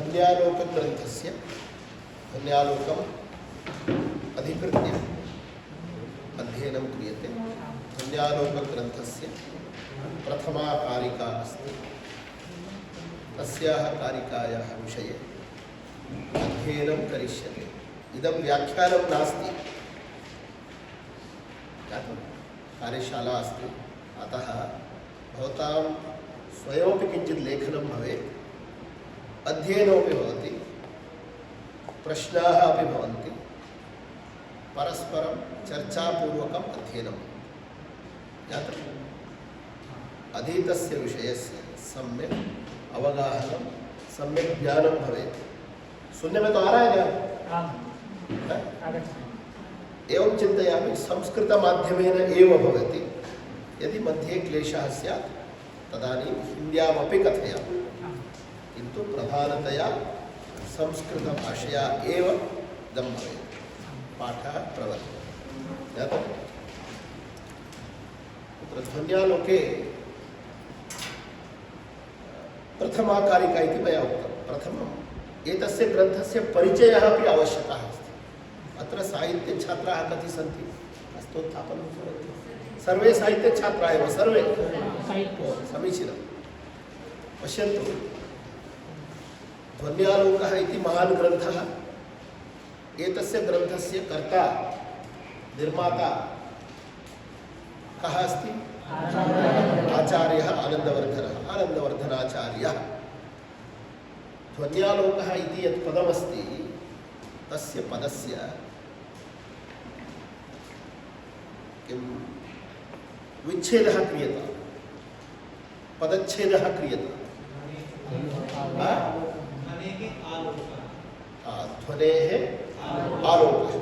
ध्वन्यालोकग्रन्थस्य ध्वन्यालोकम् अधिकृत्य अध्ययनं क्रियते। ध्वन्यालोकग्रन्थस्य प्रथमा कारिका अस्ति। तस्याः कारिकायाः विषये अध्ययनं करिष्यते। इदं व्याख्यानं नास्ति, कार्यशाला अस्ति, अतः भवतां स्वयमपि किञ्चित् लेखनं भवेत्, अध्ययनमपि भवति, प्रश्नाः अपि भवन्ति, परस्परं चर्चापूर्वकम् अध्ययनं जातम्। अधीतस्य विषयस्य सम्यक् अवगाहनं, सम्यक् ज्ञानं भवेत्। सुनने में तो आ रहा है क्या? एवं चिन्तयामि, संस्कृतमाध्यमेन एव भवति। यदि मध्ये क्लेशः स्यात् तदानीं हिन्द्यामपि कथयामि, किन्तु प्रधानतया संस्कृतभाषया एव इदं भवेत्, पाठः प्रवर्तते। ज्ञातं? तत्र ध्वन्यालोके प्रथमा कारिका इति मया उक्तं। प्रथमम् एतस्य ग्रन्थस्य परिचयः अपि आवश्यकः अस्ति। अत्र साहित्यछात्राः कति सन्ति? हस्तोत्थापनं कुर्वन्ति। सर्वे साहित्यछात्राः एव, सर्वे समीचीनं। पश्यन्तु, ध्वन्यालोकः इति महान् ग्रन्थः। एतस्य ग्रन्थस्य कर्ता, निर्माता कः अस्ति? आचार्यः आनन्दवर्धनाचार्यः। ध्वन्यालोकः इति यत् पदमस्ति, तस्य पदस्य किं विच्छेदः क्रियते, पदच्छेदः क्रियते। ध्वनेः आलोकः,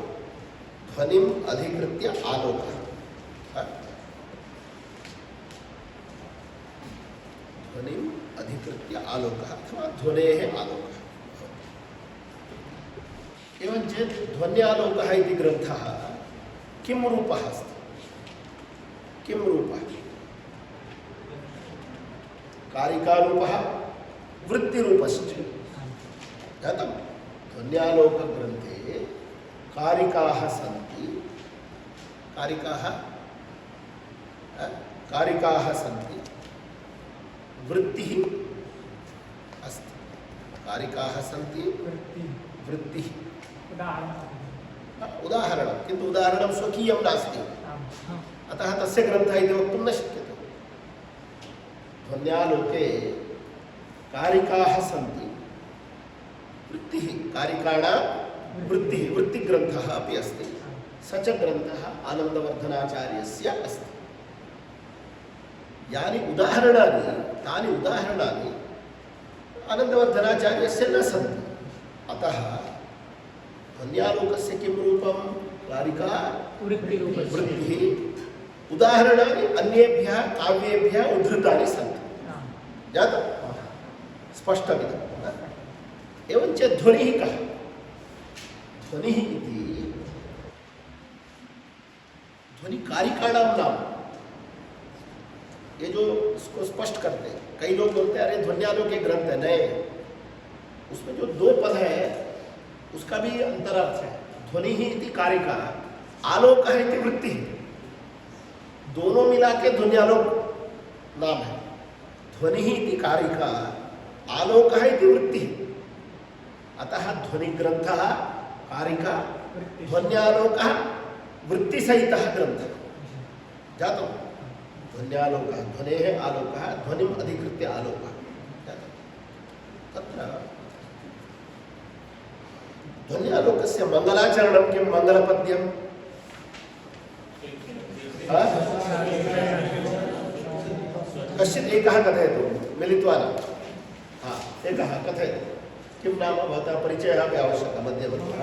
ध्वनिम् अधिकृत्य आलोकः। ध्वनिम् अधिकृत्य आलोकः अथवा ध्वनेः आलोकः। एवं चेत् ध्वन्यालोकः इति ग्रन्थः किं रूपः अस्ति? किं रूपः? कारिकारूपः, वृत्तिरूपश्च। ज्ञातं? ध्वन्यालोकग्रन्थे कारिकाः सन्ति, कारिकाः सन्ति, वृत्तिः अस्ति। कारिकाः सन्ति, वृत्तिः। उदाहरणं, किन्तु उदाहरणं स्वकीयं नास्ति, अतः तस्य ग्रन्थः इति वक्तुं न शक्यते। ध्वन्यालोके कारिकाः सन्ति, वृत्तिः, कारिकाणां वृत्तिः, वृत्तिग्रन्थः अपि अस्ति। स च ग्रन्थः आनन्दवर्धनाचार्यस्य अस्ति। यानि उदाहरणानि, तानि उदाहरणानि आनन्दवर्धनाचार्यस्य न सन्ति। अतः ध्वन्यालोकस्य किं रूपं? कारिका, वृत्तिः। उदाहरणानि अन्येभ्यः काव्येभ्यः उद्धृतानि सन्ति। ज्ञातं? स्पष्टमिदम्। एवञ्च ध्वनिः कः? ध्वनिः इति ध्वनिकारिकाणां नाम, ये जो इसको स्पष्ट करते हैं। कई लोग बोलते हैं अरे ध्वन्यालोके ग्रंथ है, नहीं, उसमें जो दो पद है उसका भी अंतरार्थ है। ध्वनि ही इति कारिका, आलोक है इति वृत्ति, दोनों मिला के ध्वन्यालोक नाम है। ध्वनि ही इति कारिका, आलोक है इति वृत्ति। अतः ध्वनिग्रन्थः कारिका, ध्वन्यालोकः वृत्तिसहितः ग्रन्थः। जातं? ध्वन्यालोकः, ध्वनेः आलोकः, ध्वनिम् अधिकृत्य आलोकः। तत्र ध्वन्यालोकस्य मङ्गलाचरणं किं? मङ्गलपद्यं कश्चित् एकः कथयतु, मिलित्वा न। एकः कथयतु, किं नाम? भवतः परिचयः अपि आवश्यकः मध्ये मध्ये।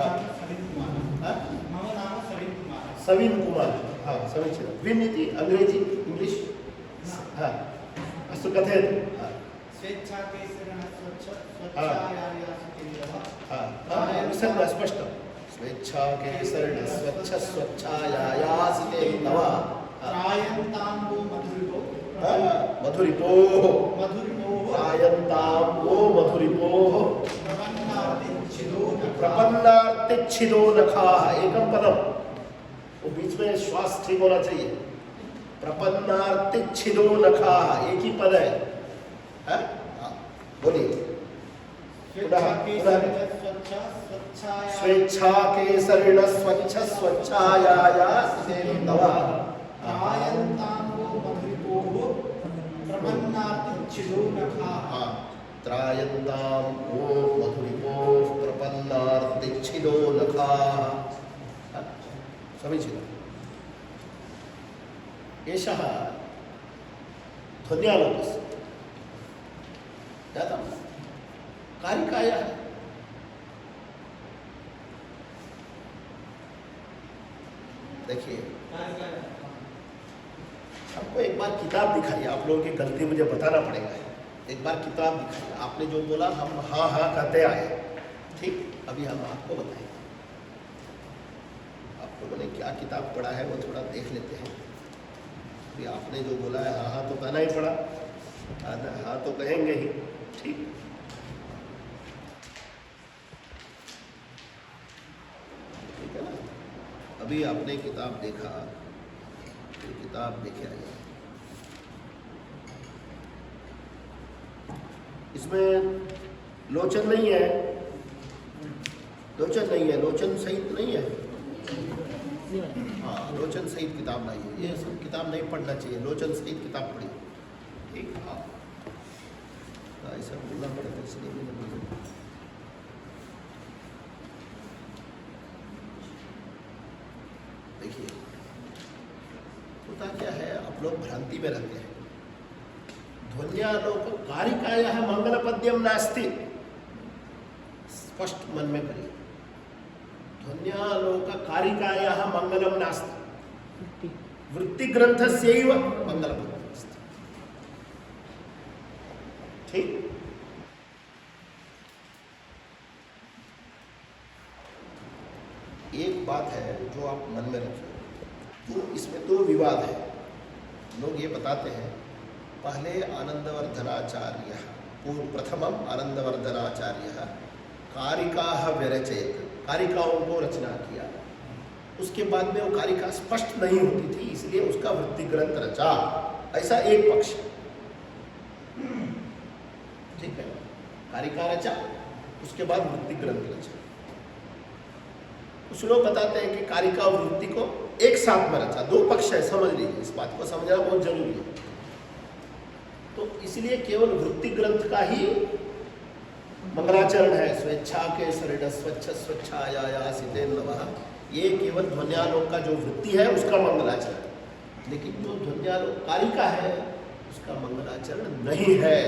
सवीन् कुमार। समीचीनं। विन् इति अंग्रेजी, इंग्लिश? अस्तु, कथयतु। विसर्ग स्पष्टं। स्वेच्छाकेसरिणः स्वच्छ स्वच्छायायासितेन्दव मधुरिपोः रायन्तां वो मधुरिपोः प्रपन्नार्तिच्छिदो नखाः, एकम पदम, वो बीच में श्वास ठीक होना चाहिए। प्रपन्नार्तिच्छिदो नखाः, एक ही पद है, बोलिए। स्वेच्छा केसरिण स्वच्छ स्वच्छायाया सितेन्दवः त्रायन्तां वो मधुरिपोः प्रपन्नार्तिच्छिदो नखाः। समीचीनम्। एषः ध्वन्यालोकस्य जातं कारिकायाः देखिए, आपको एक बार किताब दिखाई, आप लोगों की गलती मुझे बताना पड़ेगा। एक बार किताब दिखाई, आपने जो बोला हम हाँ हाँ कहते आए, ठीक। अभी हम आपको बताएंगे, आप लोगों ने क्या किताब पढ़ा है वो थोड़ा देख लेते हैं। अभी आपने जो बोला है हाँ हाँ तो कहना ही पड़ा, हाँ तो कहेंगे ही, ठीक। ठीक है ना। अभी आपने किताब देखा, तो किताब देखे आइए। इसमें लोचन नहीं है, लोचन नहीं है, लोचन सहित नहीं है। हाँ, लोचन सहित किताब नहीं है, ये सब किताब नहीं पढ़ना चाहिए, लोचन सहित किताब पढ़ी, ठीक। हाँ, ऐसा बोलना पड़ेगा, इसलिए मैंने बोला। देखिए, होता क्या है, आप लोग भ्रांति में रहते हैं। ध्वन्यालोक कारिकायाः मंगलपद्यम नास्ति, स्पष्ट मन में करिए। ध्वन्यालोक कारिकायाः मंगलम नास्ति, वृत्ति ग्रंथस्यैव मंगलपद्यम अस्ति, ठीक। एक बात है जो आप मन में रखिए, तो इसमें दो विवाद है। लोग ये बताते हैं पहले आनंदवर्धनाचार्य, पूर्व प्रथमम आनंदवर्धनाचार्य कारिकाः व्यरचयत, कारिकाओं को रचना किया, उसके बाद में वो कारिका स्पष्ट नहीं होती थी, इसलिए उसका वृत्ति ग्रंथ रचा, ऐसा एक पक्ष, ठीक है। कारिका रचा, उसके बाद वृत्ति ग्रंथ रचा। कुछ लोग बताते हैं कि कारिका और वृत्ति को एक साथ में रचा, दो पक्ष है, समझ लीजिए, इस बात को समझना बहुत जरूरी है। तो इसलिए केवल वृत्ति ग्रंथ का ही मंगलाचरण है, स्वेच्छा के शरीर स्वच्छ स्वच्छाया सितेन्दवः, ये केवल ध्वन्यालोक का जो वृत्ति है उसका मंगलाचरण, लेकिन जो ध्वन्यालोक कारिका है उसका मंगलाचरण नहीं है,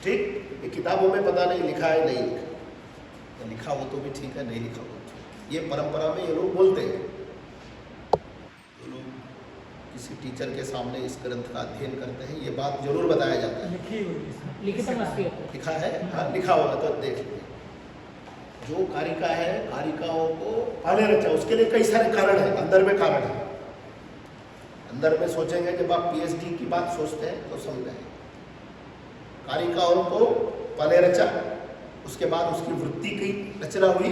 ठीक। ये किताबों में पता नहीं लिखा है, नहीं लिखा, लिखा हो तो भी ठीक है, नहीं लिखा हो तो, ये परंपरा में ये लोग बोलते हैं। जो लोग किसी टीचर के सामने इस ग्रंथ का अध्ययन करते हैं, ये बात जरूर बताया जाता है, लिखा है, हाँ लिखा होगा तो देख लीजिए। जो कारिका है, कारिकाओं को पहले रचा, उसके लिए कई सारे कारण है, अंदर में कारण है। अंदर में सोचेंगे, जब आप पीएचडी की बात सोचते हैं तो समझेंगे। कारिकाओं को पहले रचा, उसके बाद उसकी वृत्ति की रचना हुई,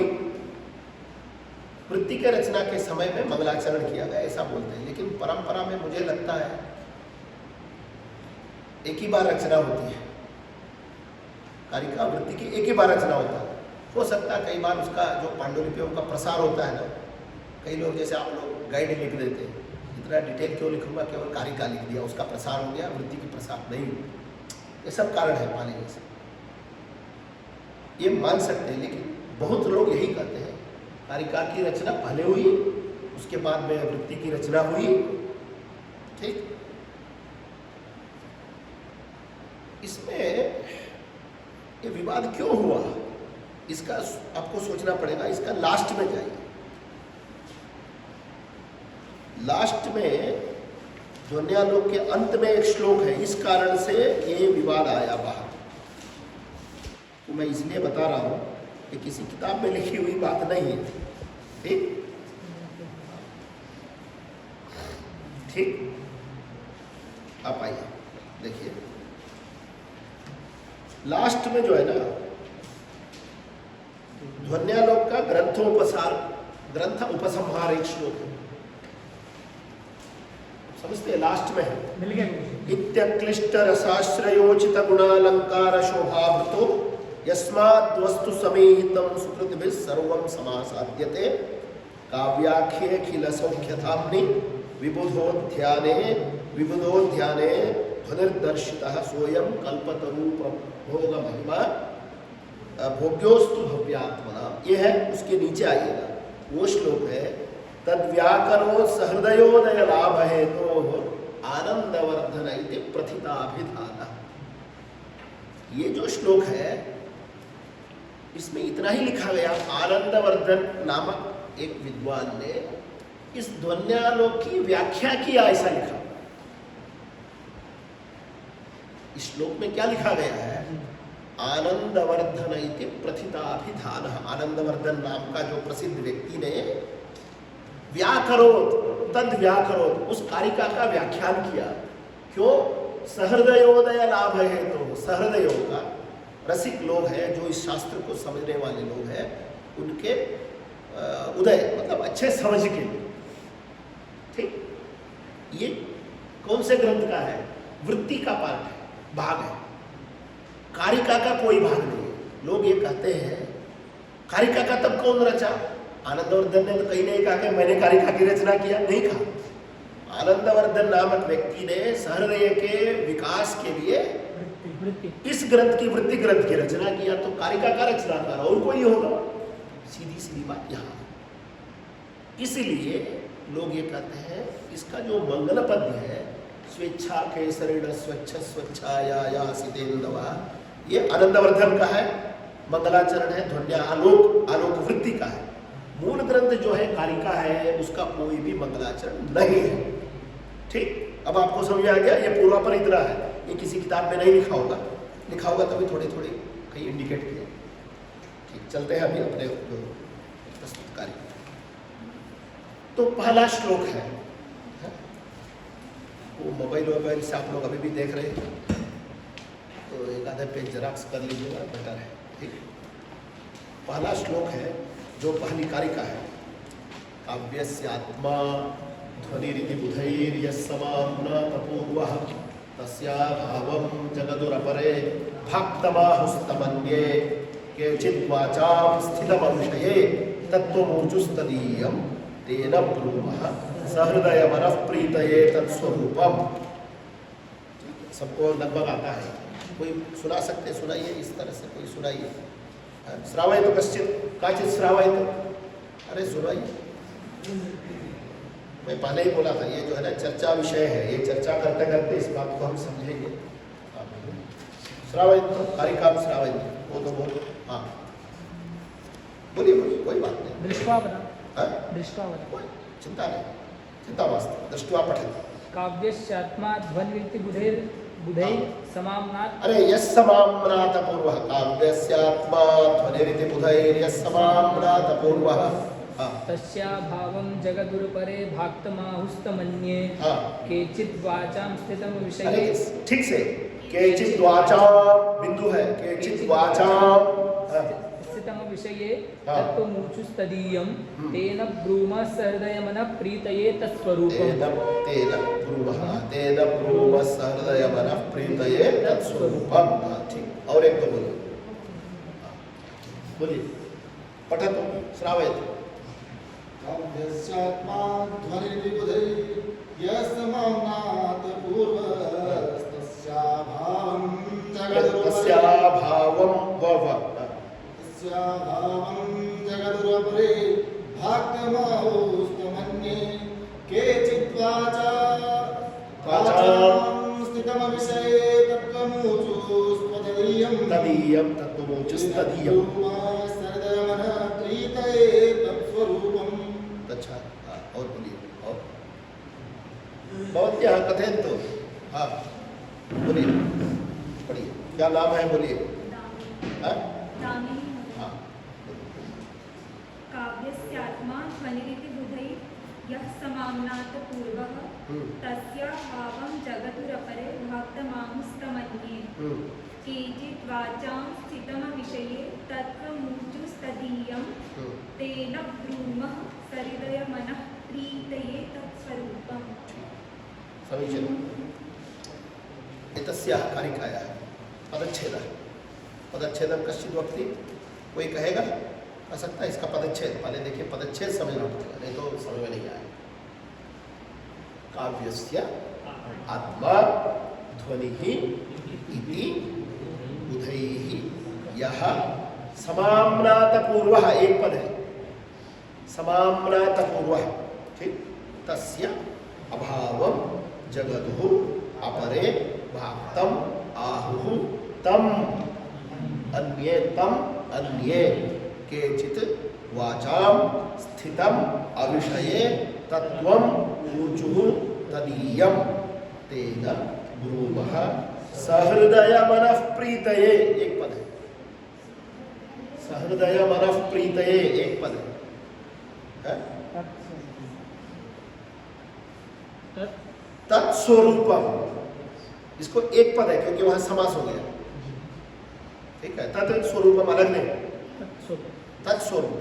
वृत्ति के रचना के समय में मंगलाचरण किया गया, ऐसा बोलते हैं। लेकिन परंपरा में मुझे लगता है एक ही बार रचना होती है, कारिका वृत्ति की एक ही बार रचना होता है। हो सकता है कई बार उसका जो पांडुलिपियों का प्रसार होता है ना, कई लोग जैसे आप लोग गाइड लिख देते हैं, इतना डिटेल क्यों लिखूंगा, केवल कारिका लिख दिया, उसका प्रसार हो गया, वृत्ति की प्रसार नहीं हुई। ये सब कारण है पाने से, ये मान सकते हैं। लेकिन बहुत लोग यही कहते हैं कारिका की रचना पहले हुई, उसके बाद में वृत्ति की रचना हुई, ठीक। इसमें ये विवाद क्यों हुआ, इसका आपको सोचना पड़ेगा। इसका लास्ट में जाइए, लास्ट में ध्वन्यालोक के अंत में एक श्लोक है, इस कारण से ये विवाद आया बाहर। तो मैं इसलिए बता रहा हूं कि किसी किताब में लिखी हुई बात नहीं है, ठीक ठीक। आप आइए देखिए, लास्ट में जो है ना, ध्वन्यालोक का ग्रंथ उपसंहार एक श्लोक है, समझते लास्ट में है। मिल गया। इत्यक्लिष्ट रसाश्रयोचित गुणालंकार शोभावृतो यस्माद् वस्तु समेहितं सुकृतिभिः सर्वं समासाद्यते काव्याख्ये खिल सौख्यधाम्नि विबुधोध्याने ध्वनिर्दर्शितः सोऽयं कल्पतरूपं भोग महिमा भोग्योस्तु भव्यात्मना। ये है, उसके नीचे आइएगा, वो श्लोक है तद व्याकरो सहृदयोदय लाभ हेतो आनंदवर्धन इति प्रथिताभिधान। ये जो श्लोक है इसमें इतना ही लिखा गया। आनंदवर्धन नामक एक विद्वान ने इस ध्वन्यालोक की व्याख्या किया, ऐसा लिखा। इस श्लोक में क्या लिखा गया है? आनंदवर्धन इति प्रथिताभिधान। आनंदवर्धन नाम का जो प्रसिद्ध व्यक्ति ने तद व्याकरोत उस कारिका का व्याख्यान किया। क्यों? सहृदयोदय लाभ है, तो सहृदयों का रसिक लोग हैं, जो इस शास्त्र को समझने वाले लोग हैं, उनके उदय मतलब अच्छे समझ के। ठीक, ये कौन से ग्रंथ का है? वृत्ति का पार्ट है, भाग है, कारिका का कोई भाग नहीं है। लोग ये कहते हैं कारिका का तब कौन रचा? आनंदवर्धन ने तो कहीं नहीं कहा कि मैंने कारिका की रचना किया, नहीं कहा। आनंदवर्धन नामक व्यक्ति ने सहृदय के विकास के लिए इस ग्रंथ की वृत्ति ग्रंथ की रचना किया, तो कारिका का रचनाकार और कोई होगा। सीधी सीधी बात यहाँ। इसीलिए लोग ये कहते हैं इसका जो मंगल पद्य है, स्वेच्छा केसरिण स्वच्छ स्वच्छाया सितेंदवा, ये आनंदवर्धन का है, मंगलाचरण है, ध्वन्या आलोक वृत्ति का है। मूल ग्रंथ जो है कारिका है, उसका कोई भी मंगलाचरण नहीं है। ठीक, अब आपको समझ आ गया। ये पूर्वा पर इतना है, ये किसी किताब में नहीं लिखा होगा, लिखा होगा तभी थोड़ी थोड़ी कहीं इंडिकेट किया। ठीक, चलते हैं अभी अपने जो प्रस्तुत कार्य। तो पहला श्लोक है, वो मोबाइल से आप लोग अभी भी देख रहे हैं, तो एक आधे पेज जेरॉक्स कर लीजिएगा, बेटर है। ठीक, पहला श्लोक है जो पहली कारिका है। काव्यस्य आत्मा ध्वनिरिति बुधैर्यस्समाम्नातपूर्वः तस्याभावं जगदुरपरे भक्तमाहुस्तमन्ये केचिद्वाचां स्थितमविषये तत्त्वमूर्जुस्तदीयं तेन ब्रूमः सहृदयमनः प्रीतये तत्स्वरूपम्। सबको लगभग आता है, कोई सुना सकते? सुनाइए, इस तरह से कोई सुनाइए। श्रावयतु कश्चित् काचित् श्रावयतु। अरे सुनाइए। मैं पहले ही बोला था, ये जो है ना चर्चा विषय है, ये चर्चा करते करते इस बात को हम समझेंगे। श्रावयतु, कारिका श्रावयतु, वो तो बोलो। हाँ बोलिए, कोई बात नहीं। दृष्ट्वा कोई चिंता नहीं, चिंता मास्तु। दृष्ट्वा पठति। काव्यस्यात्मा ध्वनिरिति बुधैर् समाम्नात्। अरे यस्समाम्नात पूर्वः, काव्यस्यात्मा ध्वनिरिति बुधैर्यस्समाम्नात पूर्वः तस्याभावं जगदुरपरे भाक्तमाहुस्तमन्ये केचिद्वाचां स्थितं विषये। ठीक से, केचिद्वाचां बिंदु है, केचिद्वाचां स्थितं विषये तत्त्वमूर्जुस्तदीयं तेन ब्रूमः सहृदयमनः प्रीतये तत्स्वरूपम्। तेन ब्रूमः सहृदयमनः प्रीतये तत्स्वरूपम्। ठीक, और एक तो बोलिए, पठतु, श्रावयतु। काव्यस्यात्मा ध्वनिरिति बुधैर्यस्समाम्नात पूर्वः तस्याभावं जगदुरपरे भाक्तमाहुस्तमन्ये केचिद्वाचां स्थितमविषये तत्त्वमूर्जुस्तदीयं सहृदयमनः प्रीतये तत्स्वरूपम्। अच्छा, और बोलिए, और भवत्याः कथयन्तु। हाँ बोलिए, पढ़िए, क्या नाम है? बोलिए। हाँ, काव्यस्यात्मा ध्वनिरिति बुधैर्यः समाम्नात पूर्वः तस्याभावं जगदुरपरे भक्तमाहुस्तमन्ये केचिद्वाचां स्थितमविषये तत्त्वमूर्जुस्तदीयं तेन ब्रूमः सहृदयमनः प्रीतये तत्स्वरूपम्। समीचीनम्। एतस्याः कारिकायाः पदच्छेदः। पदच्छेदं कश्चित् वक्ति? कोई कहेगा? कह सकता है इसका पदच्छेद? पहले देखिए, पदच्छेद समझना पड़ेगा, नहीं तो समझ में नहीं आएगा। काव्यस्य आत्मा ध्वनिः इति बुधैः यः समाम्नातपूर्वः, एक पद है, समाम्नातपूर्वः, ठीक, तस्य अभावं जगतुः अपरे भाक्तम आहुः तम अन्ये केचित् वाचां स्थितम् अविषये तत्त्वं ऊचुः तदीयं तेन ब्रूमः सहृदयमनः प्रीतये, एक पद है, सहृदयमनः प्रीतये, एक पद है, तत्स्वरूपम, इसको एक पद है क्योंकि वहां समास हो गया, ठीक है। तत्स्वरूपम अलग नहीं, तत्स्वरूप,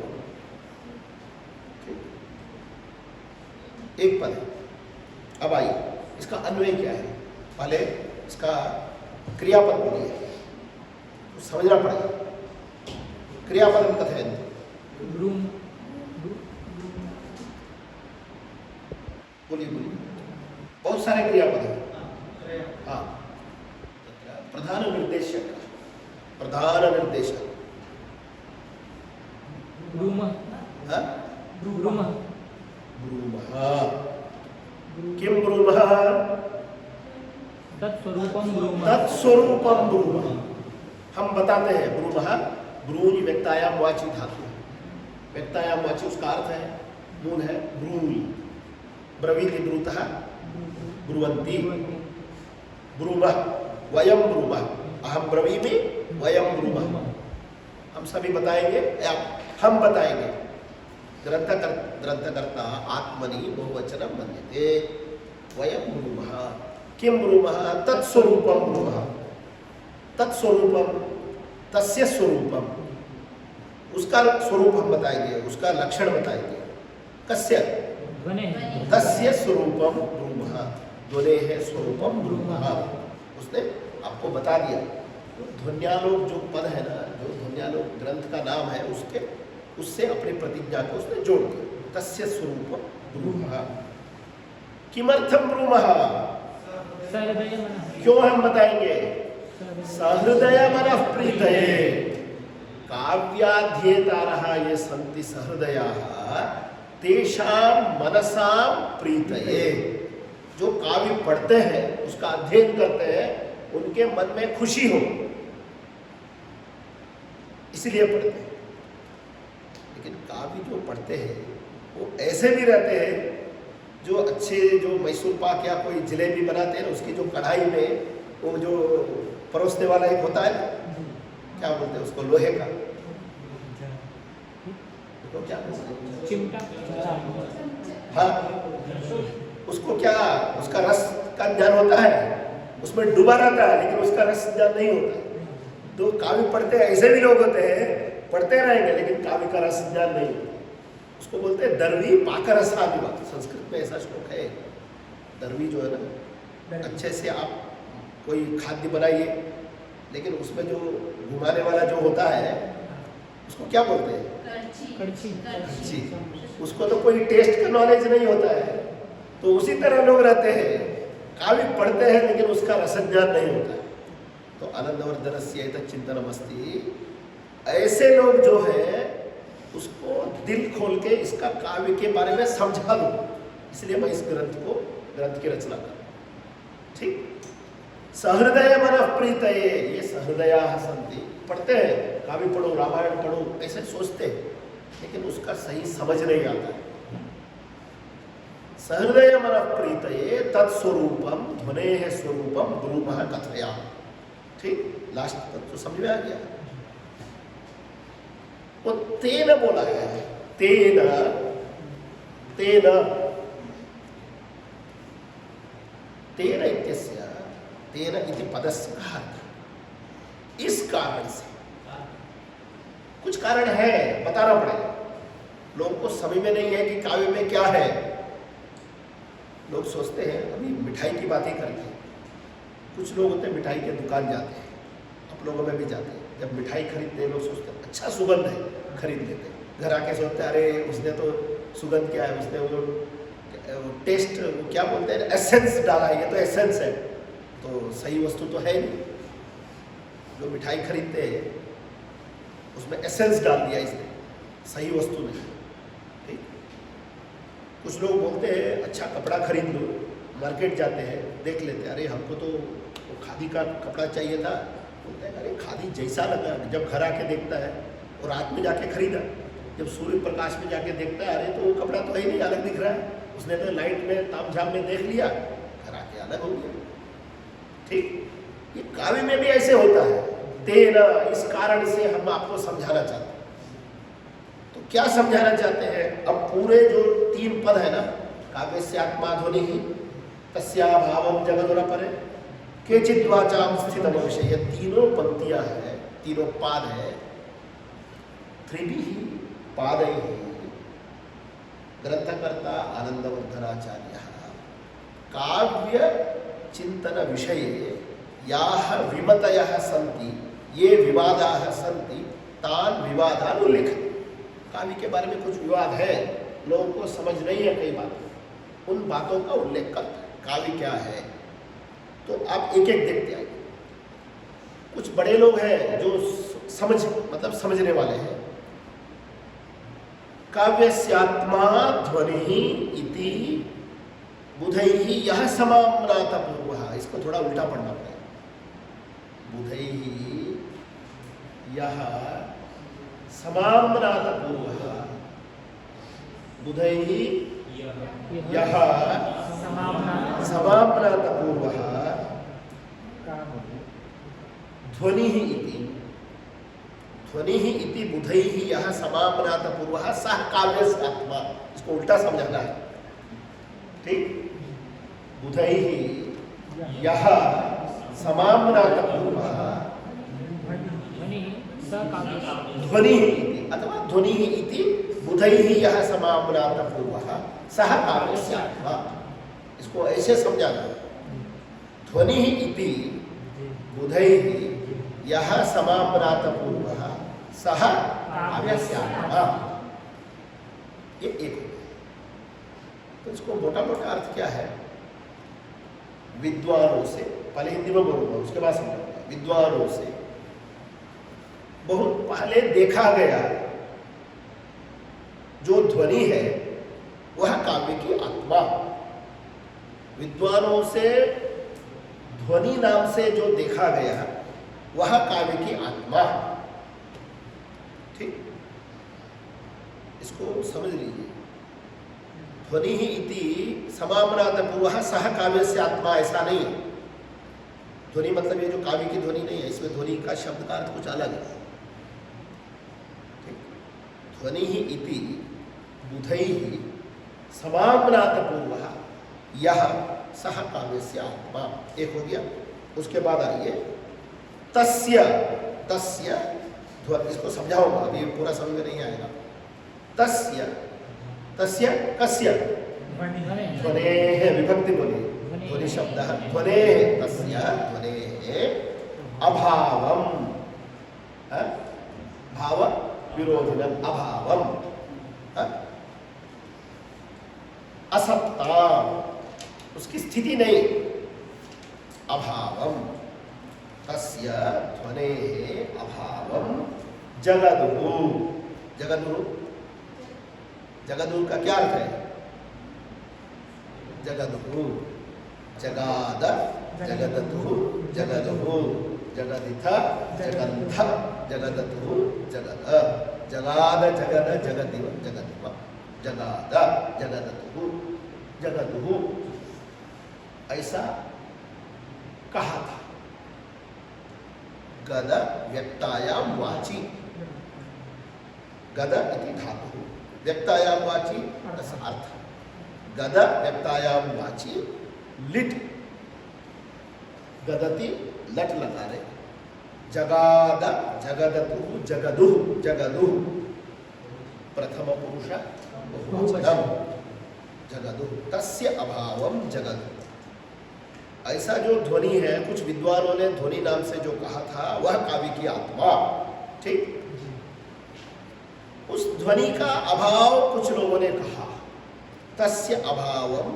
एक पद है। अब आइए इसका अन्वय क्या है, पहले इसका क्रियापद बोलिए, तो समझना पड़ेगा। क्रियापदम कथयन्ति, बोलिए बोलिए, बहुत सारे क्रियापद हैं। हाँ, प्रधान निर्देशक, प्रधान निर्देशक ब्रूमः, हाँ? ब्रूमः, ब्रूमः, किम ब्रूमः? तत्स्वरूपं ब्रूमः, तत्स्वरूपम ब्रूमः। हम बताते हैं ब्रूमः, ब्रूज व्यक्तायाम वाची धातु है, व्यक्तायाम वाची उसका अर्थ है, मूल है ब्रूमि, ब्रवीति ब्रूतः ब्रुवन्ति, ब्रूमः, वयम ब्रूमः, अहम ब्रवीमि वयम ब्रूमः, हम सभी बताएंगे या हम बताएंगे। ग्रंथकर्ता आत्मनि बहुवचनं मन्यते, वयम ब्रूमः, किम ब्रूमः? तत्स्वरूपम ब्रूमः, तत्स्वरूपम, तस्य स्वरूपम, उसका स्वरूप हम बताएंगे, उसका लक्षण बताएंगे। कस्य? तस्य स्वरूपम ब्रूमः, ध्वनेः स्वरूपम ब्रूमः, उसने आपको बता दिया। तो ध्वन्यालोक जो पद है ना, जो ध्वन्यालोक ग्रंथ का नाम है, उसके उससे अपनी प्रतिज्ञा को उसने जोड़ दिया। तस्य स्वरूपम ब्रूमः, किमर्थम ब्रूमः? क्यों हम बताएंगे? सहृदयमनः प्रीतये, काव्याध्येतारः ये सन्ति सहृदयाः तेषां मनसां प्रीतये, जो काव्य पढ़ते हैं, उसका अध्ययन करते हैं, उनके मन में खुशी हो, इसलिए पढ़ते हैं। लेकिन काव्य जो पढ़ते हैं वो ऐसे भी रहते हैं, जो अच्छे, जो मैसूर पाक या कोई जलेबी बनाते हैं ना, उसकी जो कढ़ाई में वो जो परोसने वाला एक होता है, क्या बोलते हैं उसको, लोहे का, तो क्या चिमटा, हाँ, उसको क्या, उसका रस का ज्ञान होता है, उसमें डूबा रहता है, लेकिन उसका रस ज्ञान नहीं होता। तो काव्य पढ़ते हैं, ऐसे भी लोग होते हैं, पढ़ते रहेंगे लेकिन काव्य का रस ज्ञान नहीं होता। उसको बोलते हैं दर्वी पाकर रसादिवत, संस्कृत में ऐसा श्लोक है। दर्वी जो है ना, अच्छे से आप कोई खाद्य बनाइए, लेकिन उसमें जो घुमाने वाला जो होता है, उसको क्या बोलते हैं? कड़छी। उसको तो कोई टेस्ट का नॉलेज नहीं होता है। तो उसी तरह लोग रहते हैं, काव्य पढ़ते हैं लेकिन उसका रसज्ञान नहीं होता है। तो आनंदवर्धनस्य एतत् चिंतनमस्ति, ऐसे लोग जो है उसको दिल खोल के इसका काव्य के बारे में समझा दो, इसलिए मैं इस ग्रंथ की रचना कर, ठीक। सहृदयमनः प्रीतये, ये सहृदयाः सन्ति, पढ़ते हैं, काव्य पढ़ो, रामायण पढ़ो, ऐसे सोचते हैं, लेकिन उसका सही समझ नहीं आता है। सहृदयमनः प्रीतये तत्स्वरूपम ध्वनेः स्वरूपम ब्रूमः कथयामि, ठीक। लास्ट तक तो समझ में आ गया। वो तेन बोला है, तेन तेन तेन इत्यस्य, तेन इति पदस्य कहा, इस कारण से, कारण है, बताना पड़ेगा। लोगों को समझ में नहीं है कि काव्य में क्या है। लोग सोचते हैं, अभी मिठाई की बातें करके कुछ लोग होते हैं मिठाई के दुकान जाते हैं, आप लोगों में भी जाते हैं, जब मिठाई खरीदते हैं लोग सोचते हैं अच्छा सुगंध है, खरीद लेते हैं। घर आके सोचते हैं अरे उसने तो सुगंध क्या है, उसने वो टेस्ट, वो क्या बोलते हैं, एसेंस डाला है, ये तो एसेंस है, तो सही वस्तु तो है नहीं। जो मिठाई खरीदते हैं उसमें एसेंस डाल दिया इसने, सही वस्तु नहीं। ठीक, कुछ लोग बोलते हैं अच्छा कपड़ा खरीद लो, मार्केट जाते हैं, देख लेते हैं अरे हमको तो वो खादी का कपड़ा चाहिए था, बोलते हैं अरे खादी जैसा लगा, जब घर आके देखता है और रात में जाके खरीदा, जब सूर्य प्रकाश में जाके देखता है अरे तो वो कपड़ा तो है ही नहीं, अलग दिख रहा है, उसने तो लाइट में तामझाम में देख लिया, घर आके अलग हो गया। ठीक, ये काव्य में भी ऐसे होता है। तेना, इस कारण से हम आपको समझाना चाहते हैं। तो क्या समझाना चाहते हैं? अब पूरे जो 3 पद है ना, काव्य से आत्मा ध्वनि ही तस्या भावम जगदुर परे केचित् वाचाम स्थितम विषय, ये तीनों पंक्तियां हैं, तीनों पाद है। त्रिभिः पादैः ग्रंथकर्ता आनंदवर्धनाचार्य काव्य चिंतन विषये याः विमतयः सन्ति, ये विवादाः सन्ति, तान् विवादान् उल्लेखन्ति। काव्य के बारे में कुछ विवाद है, लोगों को समझ नहीं है कई बातें, उन बातों का उल्लेख करता है। काव्य क्या है तो आप एक एक देखते आइए। कुछ बड़े लोग हैं जो समझने वाले हैं। काव्यस्यात्मा ध्वनिः इति बुधैः यः समाम्नातपूर्वः, इसको थोड़ा उल्टा पढ़ना पड़ेगा। बुधैः यः समाम्नातपूर्वः, बुधैः यः समाम्नातपूर्वः ध्वनिः इति बुधैः यः समाम्नातपूर्वः सः काव्यस्य आत्मा, इसको उल्टा समझना है। ठीक, बुधैः यः समाम्नातपूर्वः ध्वनिः इति अथवा ध्वनिः इति बुधैः यः समाम्नातपूर्वः सः काव्यस्य आत्मा, इसको ऐसे समझाना। ध्वनिः इति बुधैः यः समाम्नातपूर्वः सः काव्यस्य आत्मा, ये एक हो गया। तो इसको मोटा मोटा अर्थ क्या है? विद्वानों से, पहले हिंदी में बोलूंगा उसके बाद समझाऊंगा। विद्वानों से बहुत पहले देखा गया जो ध्वनि है वह काव्य की आत्मा। विद्वानों से ध्वनि नाम से जो देखा गया वह काव्य की आत्मा। ठीक, इसको समझ लीजिए। ध्वनि ही इति समाम्नातपूर्वः सह काव्यस्य आत्मा, ऐसा नहीं है। ध्वनि मतलब ये जो काव्य की ध्वनि नहीं है, इसमें ध्वनि का शब्द का अर्थ कुछ अलग है। ध्वनि ही इति बुधैः समाम्नातपूर्वः यह सह काव्यस्य आत्मा, एक हो गया। उसके बाद आइए तस्य, तस्य इसको समझाऊंगा, अभी पूरा समझ में नहीं आएगा। तस्य, तस्य कस्य, ध्वनेः विभक्ति बोली, ध्वनि शब्द ध्वनेः, तस्य ध्वनेः अभावम, भाव विरोधिनम अभावम, असत्ता, उसकी स्थिति नहीं, अभावम। तस्य ध्वनेः अभावम जगदुः, जगदुः, जगदुः का क्या अर्थ है? जगदुः, जगाद, जगदतुः, जगदुः, जगदिथ, जगन्थ, जगदतुः, जगद, जगाद, जगद, जगदिव, जगदिव, जगाद, जगदतुः, जगदुः, ऐसा कहा था। गद व्यक्तायाम वाची, गद इति धातुः, व्यक्तायाम वाची अर्थ, गद व्यक्तायाम वाची, लिट गदति लट लगा रहे, जगाद जगदतु जगदु जगदु प्रथम पुरुष बहुवचनम जगदु तस्य अभावम जगदु। ऐसा जो ध्वनि है, कुछ विद्वानों ने ध्वनि नाम से जो कहा था वह काव्य की आत्मा। ठीक, उस ध्वनि का अभाव कुछ लोगों ने कहा, तस्य अभावम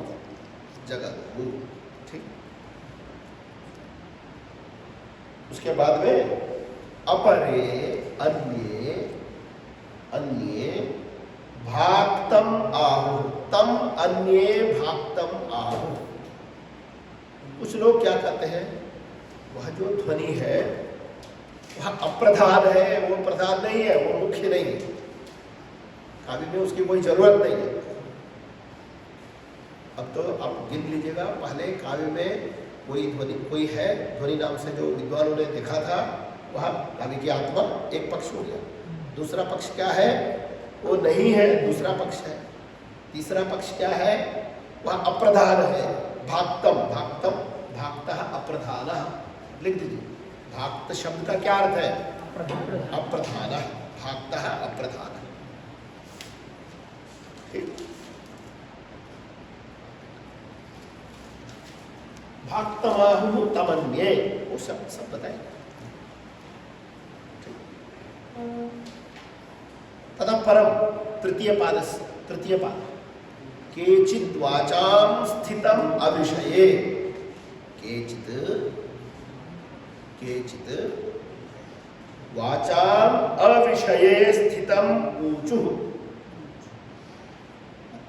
जगदु। ठीक, उसके बाद में अपरे अन्ये अन्ये भाक्तम आहु, तम अन्ये भाक्तम आहु। कुछ लोग क्या कहते हैं, वह जो ध्वनि है वह अप्रधान है, वो प्रधान नहीं है, वो मुख्य नहीं है, काव्य में उसकी कोई जरूरत नहीं है। अब तो आप गिन लीजिएगा, पहले काव्य में कोई है ध्वनि नाम से जो विद्वानों ने देखा था, वह काव्य की आत्मा एक पक्ष हो गया। दूसरा पक्ष क्या है, वो नहीं है, दूसरा पक्ष है। तीसरा पक्ष क्या है, वह अप्रधान है, भाक्तम भाक्तम भाक्तः अप्रधानः। लिख दीजिए, भाक्त शब्द का क्या अर्थ है, अप्रधानः, भाक्तः अप्रधानः। ठीक, भाक्तमाहु तमन्ये, वो सब बताएंगे। ततः परम तृतीय पाद केचित् वाचां स्थितम अविषये, केचित् वाचां अविषये स्थितम ऊचुः।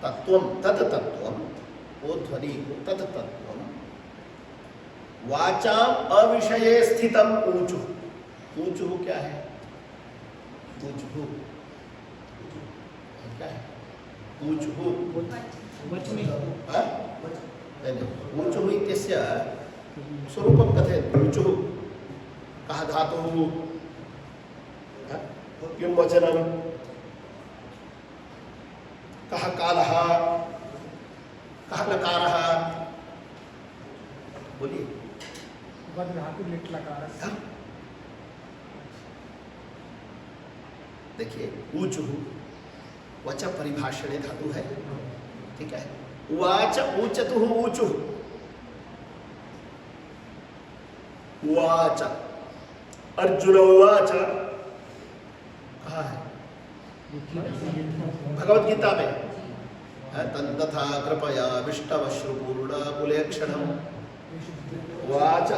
तत्वम तत् तत्वम, वो ध्वनि तत् तत्वम वाचां अविषये स्थितम ऊचुः। ऊचुः क्या है, ऊचुः क्या है, ऊचुः ऊचुः इत्यस्य स्वरूपं कथयन्तु। ऊचुः कः धातुः, किं वचनं, कः कालः, कः लकारः, बोलिए। देखिए, ऊचुः वच परिभाषणे धातु है, ठीक है। उवाच ऊचतुः ऊचुः, उवाच अर्जुन उवाच कहाँ है, भगवत गीता में तथा कृपया विष्टवश्रुपूर्णा कुलेक्षणम उवाच।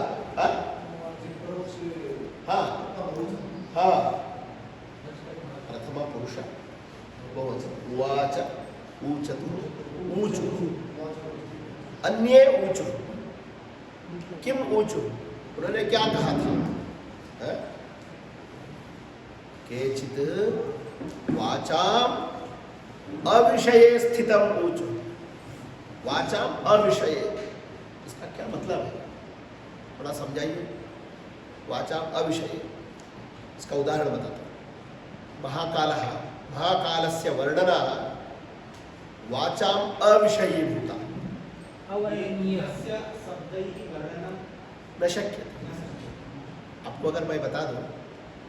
हाँ हाँ, प्रथम पुरुष बहुवचन, उवाच ऊचतु ऊचुः, अन्ये ऊचुः। किम ऊचुः, उन्होंने क्या कहा था, केचित् वाचाम अविषये स्थितम ऊचुः। वाचाम अविषये, इसका क्या मतलब है, थोड़ा समझाइए। वाचाम अविषये, इसका उदाहरण बताता हूँ। महाकालः, महाकालस्य वर्णना वाचाम अविषयीभूता, न शक्य। आपको अगर मैं बता दूं,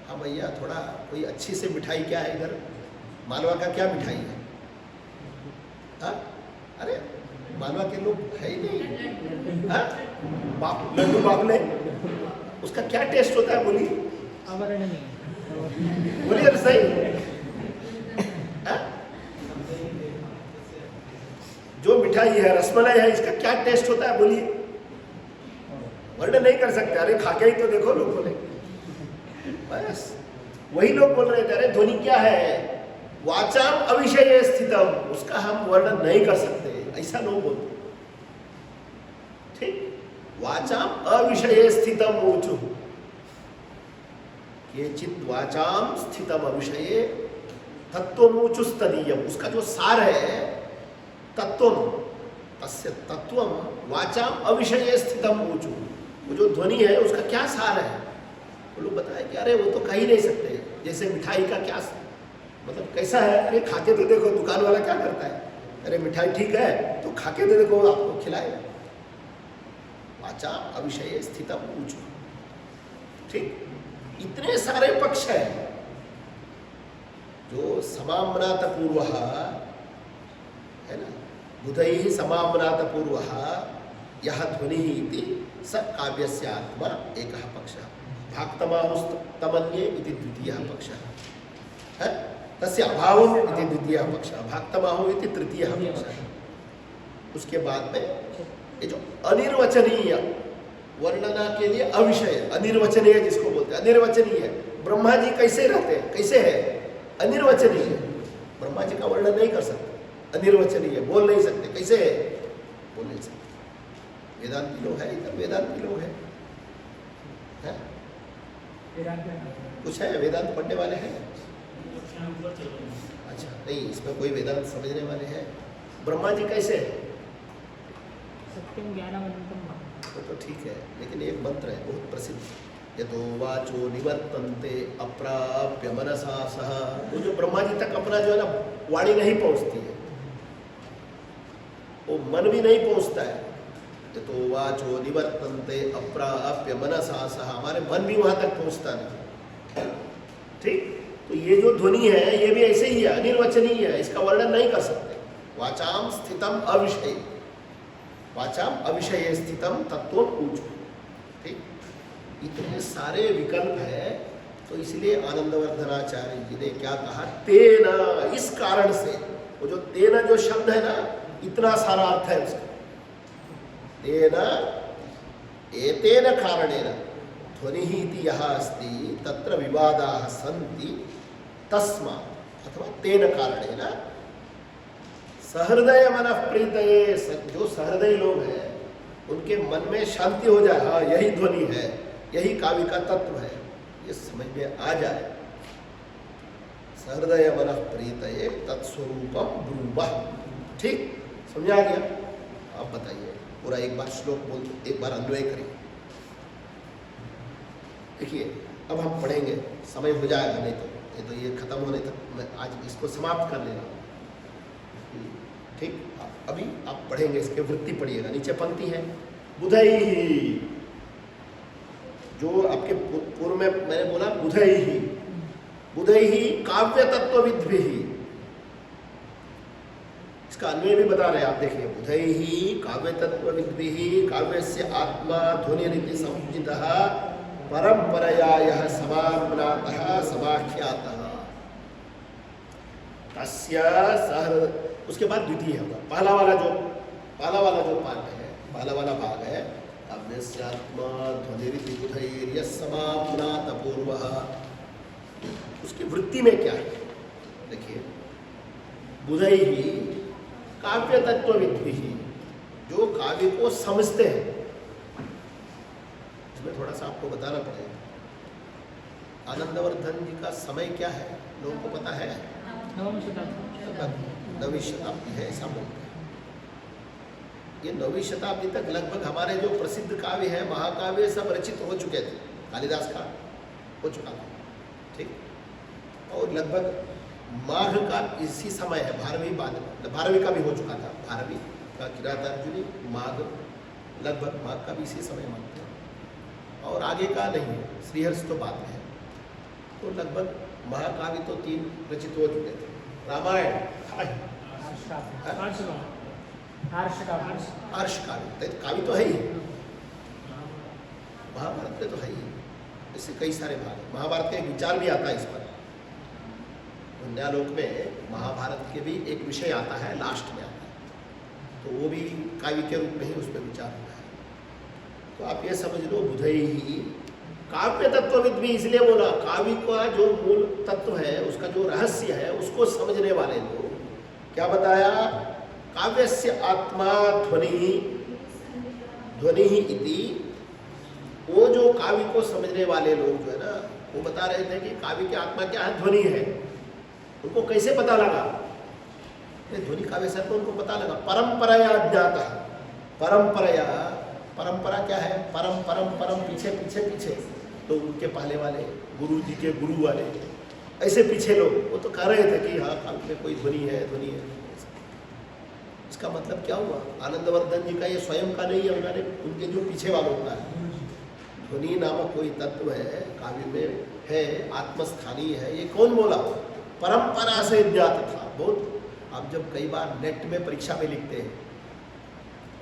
हाँ भैया थोड़ा कोई अच्छी से मिठाई क्या है इधर, मालवा का क्या मिठाई है, हाँ? अरे मालवा के लोग है ही नहीं, हाँ? लड्डू बाबले, उसका क्या टेस्ट होता है, बोलिए बोलिए सही, हाँ? जो मिठाई है, रसमलाई है, इसका क्या टेस्ट होता है, बोलिए। वर्णन नहीं कर सकते। अरे खाके ही तो देखो लोग बोले, बस वही लोग बोल रहे थे, अरे ध्वनि क्या है, वाचाम अविषये स्थितम, उसका हम वर्णन नहीं कर सकते, ऐसा लोग बोलते। ठीक, वाचाम अविषये स्थितम ऊचुः, केचित् वाचाम स्थितम अविषये तत्त्वमूचुस्तदीयम, उसका जो सार है तत्वम, तस्य तत्वम वाचाम अविषये स्थितम ऊचुः, वो जो ध्वनि है उसका क्या सार है। वो लोग बताए कि अरे वो तो कह ही नहीं सकते, जैसे मिठाई का क्या मतलब कैसा है, अरे खाके तो देखो, दुकान वाला क्या करता है, अरे मिठाई ठीक है तो खाके तो देखो, आपको खिलाएगा। वाचा अविषये स्थितम ऊचुः, ठीक। इतने सारे पक्ष हैं जो समाम्नात पूर्व है ना, बुधैः समाम्नात पूर्व यह ध्वनि इति स काव्यस्य आत्मा एकः पक्षः, भाक्तमाहुस्तमन्ये इति द्वितीयः पक्षः है, तस्य अभावम् इति द्वितीयः पक्षः, भाक्तमाहु इति तृतीयः पक्षः। उसके बाद में ये जो अनिर्वचनीय वर्णना के लिए अविषय, अनिर्वचनीय जिसको बोलते हैं, अनिर्वचनीय ब्रह्मा जी कैसे रहते हैं, कैसे है, अनिर्वचनीय, ब्रह्मा जी का वर्णन नहीं कर सकते, अनिर्वचनीय, बोल नहीं सकते, कैसे है, बोल नहीं सकते। वेदांती लोग है, इधर वेदांती लोग है? कुछ है वेदांत पढ़ने वाले हैं? अच्छा, नहीं, इसमें कोई वेदांत समझने वाले हैं? ब्रह्मा जी कैसे है? सत्यम ज्ञानमनंतम। तो ठीक है, लेकिन एक मंत्र है बहुत प्रसिद्ध, यतो वाचो निवर्तन्ते अप्राप्य मनसा सह। वो जो ब्रह्मा जी तक अपना जो है ना वाणी नहीं पहुंचती है, वो मन भी नहीं पहुंचता है। यतो वाचो निवर्तन्ते अप्राप्य मनसा सह, हमारे मन भी वहां तक पहुंचता नहीं। ठीक, तो ये जो ध्वनि है ये भी ऐसे ही है, अनिर्वचनीय है, इसका वर्णन नहीं कर सकते। वाचाम स्थितम अविषय, वाचाम अविषय स्थितम तत्वम ऊचु। ठीक, इतने सारे विकल्प है, तो इसलिए आनंदवर्धनाचार्य जी ने क्या कहा, तेना, इस कारण से, वो जो तेना जो शब्द है ना, इतना सारा अर्थ है उसका। तेना एतेन कारणेन ध्वनिः इति यः अस्ति तत्र विवादाः सन्ति, तस्मात् अथवा तेन कारणेन सहृदय मनः प्रीतये, जो सहृदय लोग हैं उनके मन में शांति हो जाए, हाँ यही ध्वनि है, यही काव्य का तत्व है, ये समझ में आ जाए। सहृदय मनः प्रीतये तत्स्वरूपम ब्रूमः। ठीक, समझा गया? आप बताइए, पूरा एक बार श्लोक बोल, एक बार अन्वय करें। देखिए, अब हम पढ़ेंगे, समय हो जाएगा, नहीं तो ये खत्म होने तक मैं आज इसको समाप्त कर लेना। ठीक, अभी आप पढ़ेंगे, इसके वृत्ति पढ़िएगा। नीचे पंक्ति है, बुधैहि, जो आपके पूर्व में मैंने बोला बुधैहि, बुधैहि काव्य तत्वविद्भिः, इसका अन्वय भी बता रहे हैं आप, देखिए, बुधैहि काव्य तत्वविद्भिः काव्यस्य आत्मा ध्वनिरिति संज्ञितः परंपरया यः समाम्नातः समाख्यातः तस्य सह। उसके बाद द्वितीय होगा, पहला वाला जो पाठ है, पहला वाला भाग है, काव्यस्यात्मा ध्वनिरिति बुधैर्यः समाम्नात पूर्वः। उसकी वृत्ति में क्या है, देखिए, बुधैहि काव्य तत्वविद्भिः, जो काव्य को समझते हैं। इसमें थोड़ा सा आपको बताना पड़ेगा, आनंदवर्धन जी का समय क्या है, लोगों को पता है? नवम शताब्दी, 9वीं शताब्दी है, ऐसा बोलते हैं। ये 9वीं शताब्दी तक लगभग हमारे जो प्रसिद्ध काव्य है, महाकाव्य, सब रचित हो चुके थे। कालिदास का हो चुका था, ठीक, और लगभग माघ का इसी समय है, 12वीं बाद, 12वीं का भी हो चुका था, 12वीं का किरातार्जुनी, माघ, लगभग माघ का भी इसी समय मानते हैं, और आगे का नहीं है, श्रीहर्ष तो बाद में है। तो लगभग महाकाव्य तो 3 रचित हो चुके थे। रामायण, हर्ष काव्य, काव्य तो है ही, महाभारत में तो है ही, इससे कई सारे भाग। महाभारत का एक विचार भी आता है इस पर, न्यालोक में महाभारत के भी एक विषय आता है, लास्ट में आता है, तो वो भी काव्य के रूप में ही उसमें विचार होता है। तो आप ये समझ लो, बुधैहि काव्य तत्वविद भी इसलिए बोला, काव्य का जो मूल तत्व है, उसका जो रहस्य है, उसको समझने वाले लोग, क्या बताया, काव्यस्य आत्मा ध्वनि इति, वो जो काव्य को समझने वाले लोग जो है ना, वो बता रहे थे कि काव्य की आत्मा क्या है, ध्वनि है। उनको कैसे पता लगा, ध्वनि काव्य से तो उनको पता लगा, परंपराया ज्ञाता। परंपरा क्या है, परम पीछे, तो उनके पहले वाले गुरु जी के गुरु वाले ऐसे पीछे लोग, वो तो कह रहे थे कि हाँ काव्य में कोई ध्वनि है। इसका मतलब क्या हुआ, आनंदवर्धन जी का ये स्वयं का नहीं है, उन्होंने उनके जो पीछे वालों का है, ध्वनि नामक कोई तत्व है काव्य में है, आत्मस्थानीय है। ये कौन बोला? परंपरा से ज्ञात था। बहुत आप जब कई बार नेट में परीक्षा में लिखते हैं,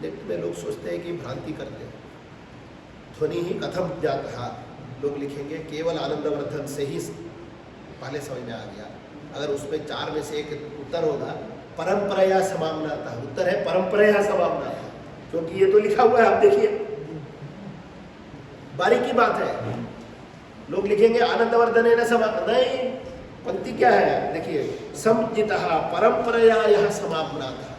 नेट में लोग सोचते हैं कि भ्रांति करते हैं। ध्वनि ही कथम ज्ञात था, लोग लिखेंगे केवल आनंदवर्धन से ही पहले समझ में आ गया। अगर उसमें 4 में से एक उत्तर होगा परंपराया समामना था, उत्तर है परंपराया समामना था, क्योंकि ये तो लिखा हुआ है। आप देखिए बारीकी बात है। लोग लिखेंगे आनंदवर्धन है ना समामना, नहीं, पंक्ति क्या है देखिए, समजितः परंपराया यह समामना था,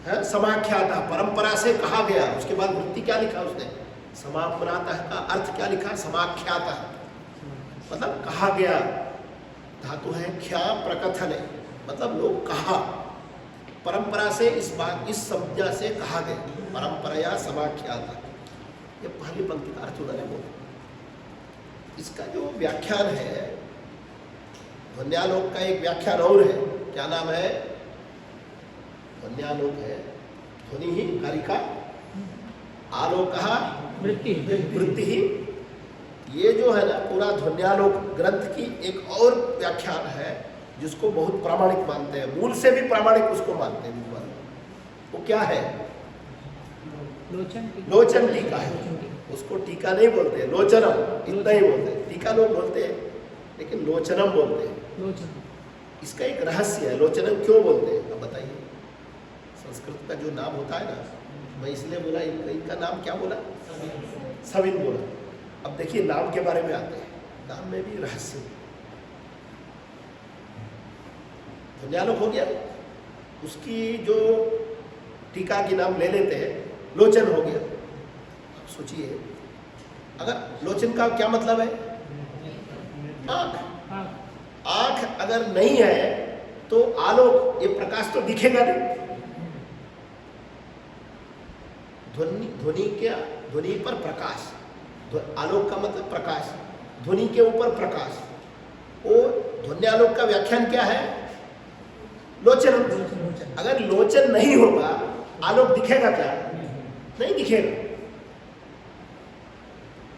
है समाख्याता, परंपरा से कहा गया। उसके बाद वृत्ति क्या लिखा उसने? समामनातः का अर्थ क्या लिखा? समाख्याता, मतलब कहा गया। धातु है ख्या प्रकथने, मतलब लोग कहा, परंपरा से इस बात इस संज्ञा से कहा गया, परंपराया समाख्याता। ये पहली पंक्ति का अर्थ उन्होंने बोला। इसका जो व्याख्यान है, ध्वन्यालोक का एक व्याख्यान और है, क्या नाम है? ध्वन्यालोक है ध्वनि ही कारिका, आलोकः वृत्ति ही। ये जो है ना पूरा ध्वन्यालोक ग्रंथ की एक और व्याख्यान है जिसको बहुत प्रामाणिक मानते हैं, मूल से भी प्रामाणिक उसको मानते हैं विद्वान। वो क्या है? लोचन टीका है। उसको टीका नहीं बोलते, लोचनम इतना ही बोलते हैं। टीका लोग बोलते हैं लेकिन लोचनम बोलते हैं। इसका एक रहस्य है, लोचनम क्यों बोलते हैं अब बताइए। संस्कृत का जो नाम होता है ना, मैं इसलिए बोला इनका नाम क्या बोला? सविन बोला। अब देखिए नाम के बारे में आते हैं, नाम में भी रहस्य। ध्वन्यालोक हो गया, उसकी जो टीका की नाम ले लेते हैं लोचन हो गया। अब सोचिए अगर लोचन का क्या मतलब है? आंख। आंख अगर नहीं है तो आलोक, ये प्रकाश तो दिखेगा नहीं। ध्वनि क्या? ध्वनि पर प्रकाश, आलोक का मतलब प्रकाश, ध्वनि के ऊपर प्रकाश। वो ध्वन्यालोक का व्याख्यान क्या है? लोचन। अगर लोचन नहीं होगा आलोक दिखेगा क्या? नहीं दिखेगा।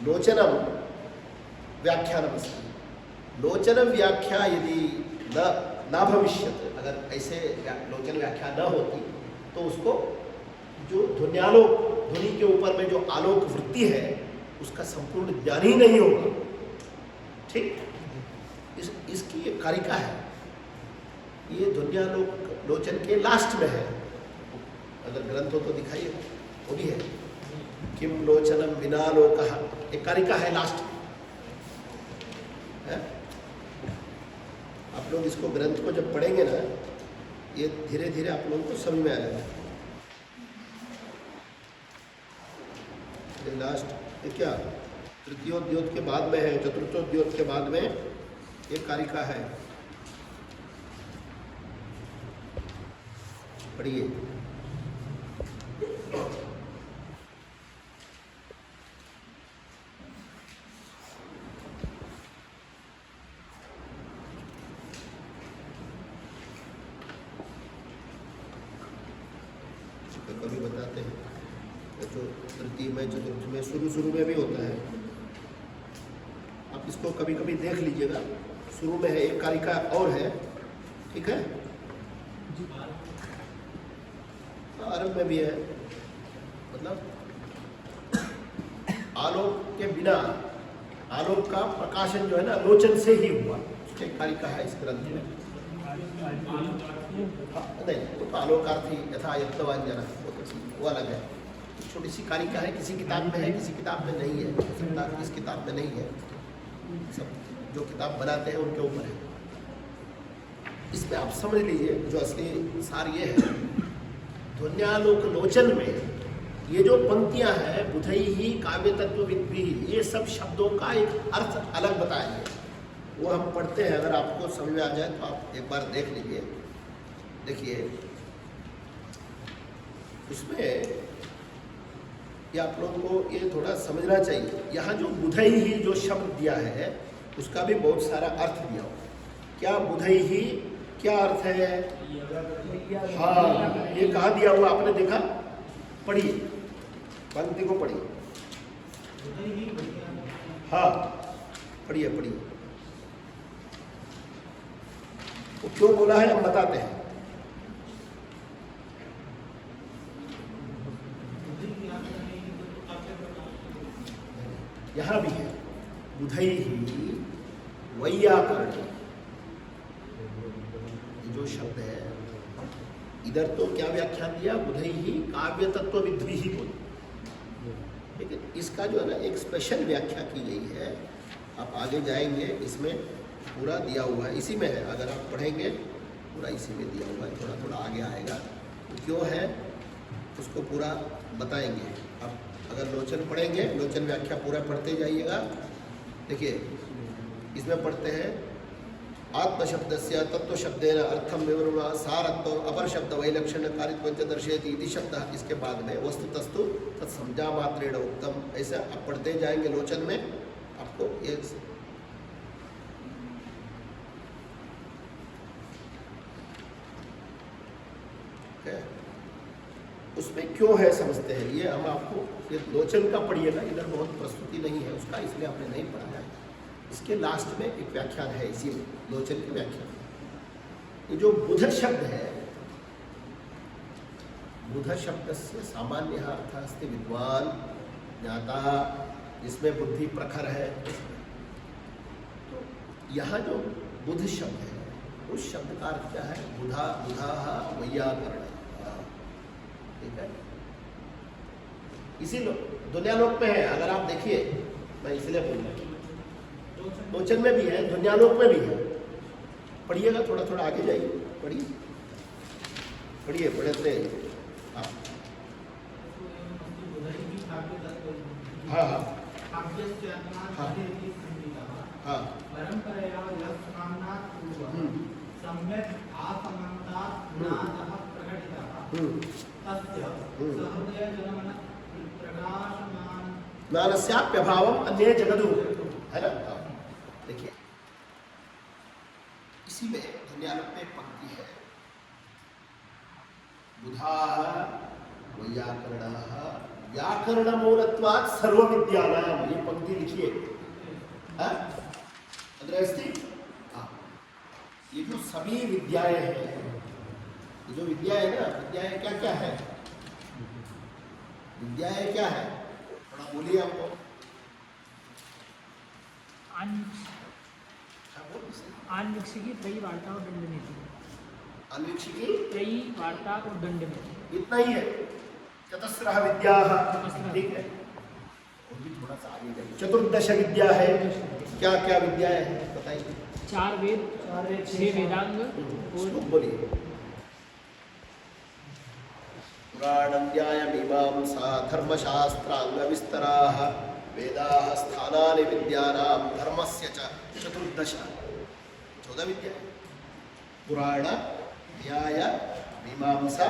लोचनम व्याख्यानम अस्ति। लोचन व्याख्या यदि न भविष्यत, अगर ऐसे लोचन व्याख्या न होती तो उसको जो ध्वन्यालोक, ध्वनि के ऊपर में जो आलोक वृत्ति है उसका संपूर्ण ज्ञान ही नहीं होगा। ठीक, इसकी ये कारिका है। ये ध्वन्यालोक लोचन के लास्ट में है। अगर ग्रंथ हो तो दिखाइए, वो भी है। किम लोचनम विनालोकः, एक कारिका है लास्ट है। आप लोग इसको ग्रंथ को जब पढ़ेंगे ना, ये धीरे धीरे आप लोगों को समझ में आएगा। लास्ट ये क्या तृतीयोद्योत के बाद में है, चतुर्थोद्योत के बाद में एक कारिका है, पढ़िए। कभी बताते हैं जो तृतीय में चतुर्थ में शुरू में भी होता है। आप इसको कभी कभी देख लीजिएगा, शुरू में है एक कारिका और है, ठीक है। आरंभ में भी है, मतलब आलोक के बिना, आलोक का प्रकाशन जो है ना लोचन से ही हुआ, उसका एक कारिका है इस ग्रंथ में। नहीं वो तो आलोकार्थी यथा यत्नवांजना, वो अलग है। छोटी सी कारिका है, किसी किताब में है, किसी किताब में नहीं है, इस किताब में नहीं है। सब जो किताब बनाते हैं उनके ऊपर है। इसमें आप समझ लीजिए जो असली सार ये है, ध्वन्यालोक लोचन में ये जो पंक्तियां हैं, बुधई ही काव्य तत्व विद्वी, ये सब शब्दों का एक अर्थ अलग बताया है। वो हम पढ़ते हैं, अगर आपको समझ में आ जाए तो आप एक बार देख लीजिए। देखिए उसमें ये आप लोगों को ये थोड़ा समझना चाहिए। यहाँ जो बुधई ही जो शब्द दिया है उसका भी बहुत सारा अर्थ दिया हो। क्या बुधई ही क्या अर्थ है? हाँ, ये कहाँ दिया हुआ आपने देखा? पढ़िए, पंक्ति को पढ़िए। हाँ पढ़िए पढ़िए, वो क्यों बोला है हम बताते हैं। यहां भी है बुधई ही वैयाकरण, ये जो शब्द है इधर तो क्या व्याख्यान दिया, बुधई ही काव्य तत्व विद्वी ही बोल, लेकिन इसका जो है ना एक स्पेशल व्याख्या की गई है। आप आगे जाएंगे इसमें पूरा दिया हुआ है, इसी में है, अगर आप पढ़ेंगे पूरा इसी में दिया हुआ है, थोड़ा थोड़ा आगे आएगा तो क्यों है उसको पूरा बताएंगे। अब अगर लोचन पढ़ेंगे, लोचन व्याख्या पूरा पढ़ते जाइएगा। देखिए इसमें पढ़ते हैं आत्म शब्द से तत्व शब्देन अर्थम विवरण सारत्व अपर शब्द वैलक्षण्य कारित्वंच दर्शयति इति शब्द, इसके बाद में वस्तुतस्तु तत्संज्ञा मात्रेण उत्तम, ऐसे आप पढ़ते जाएंगे लोचन में आपको ये उसमें क्यों है समझते हैं। ये हम आपको ये लोचन का पढ़िएगा, इधर बहुत प्रस्तुति नहीं है उसका, इसलिए आपने नहीं पढ़ा है। इसके लास्ट में एक व्याख्यान है इसी में, लोचन के व्याख्यान। ये जो बुध शब्द है, बुध शब्द से सामान्य अर्थ अस्ति विद्वान ज्ञाता, जिसमें बुद्धि प्रखर है। तो यहाँ जो बुध शब्द है उस शब्द का अर्थ क्या है, बुधा बुधा वैयाकरण, ठीक है। इसी दुनिया लोक में है, अगर आप देखिए, मैं इसलिए बोल रहा हूँ लोचन में भी है, दुनियालोक में भी है। पढ़िएगा, थोड़ा थोड़ा आगे जाइए, पढ़िए पढ़िए पढ़ते हाँ हाँ हाँ हाँ ज्ञानस्याप्यभावम् अन्ये जगदु, है ना। देखिए इसी में दुनियालोक में पंक्ति है, बुधाः वैयाकरणाः व्याकरण मूलत्वात् सर्व विद्यानाम, ये पंक्ति लिखिए। ये जो सभी विद्याएं हैं, ये जो विद्या है ना, विद्याएं क्या क्या है, विद्याएं क्या है, थोड़ा बोलिए हमको। आन्वीक्षिकी त्रयी वार्ता और दंड नीति, अन्वीक्षिकी त्रयी वार्ता और दंड नीति, इतना ही है। चतस्रः विद्याः, ठीक है, और भी थोड़ा सा आगे जाइए। चतुर्दश विद्या है, क्या क्या विद्याएं हैं बताइए। 4 वेद, 6 वेदांग और बोलिए। पुराणं न्यायमीमांसा धर्मशास्त्रांग विस्तराः वेदाः स्थानानि विद्यानां धर्मस्य च चतुर्दश, 14 विद्या। पुराण न्याय मीमांसा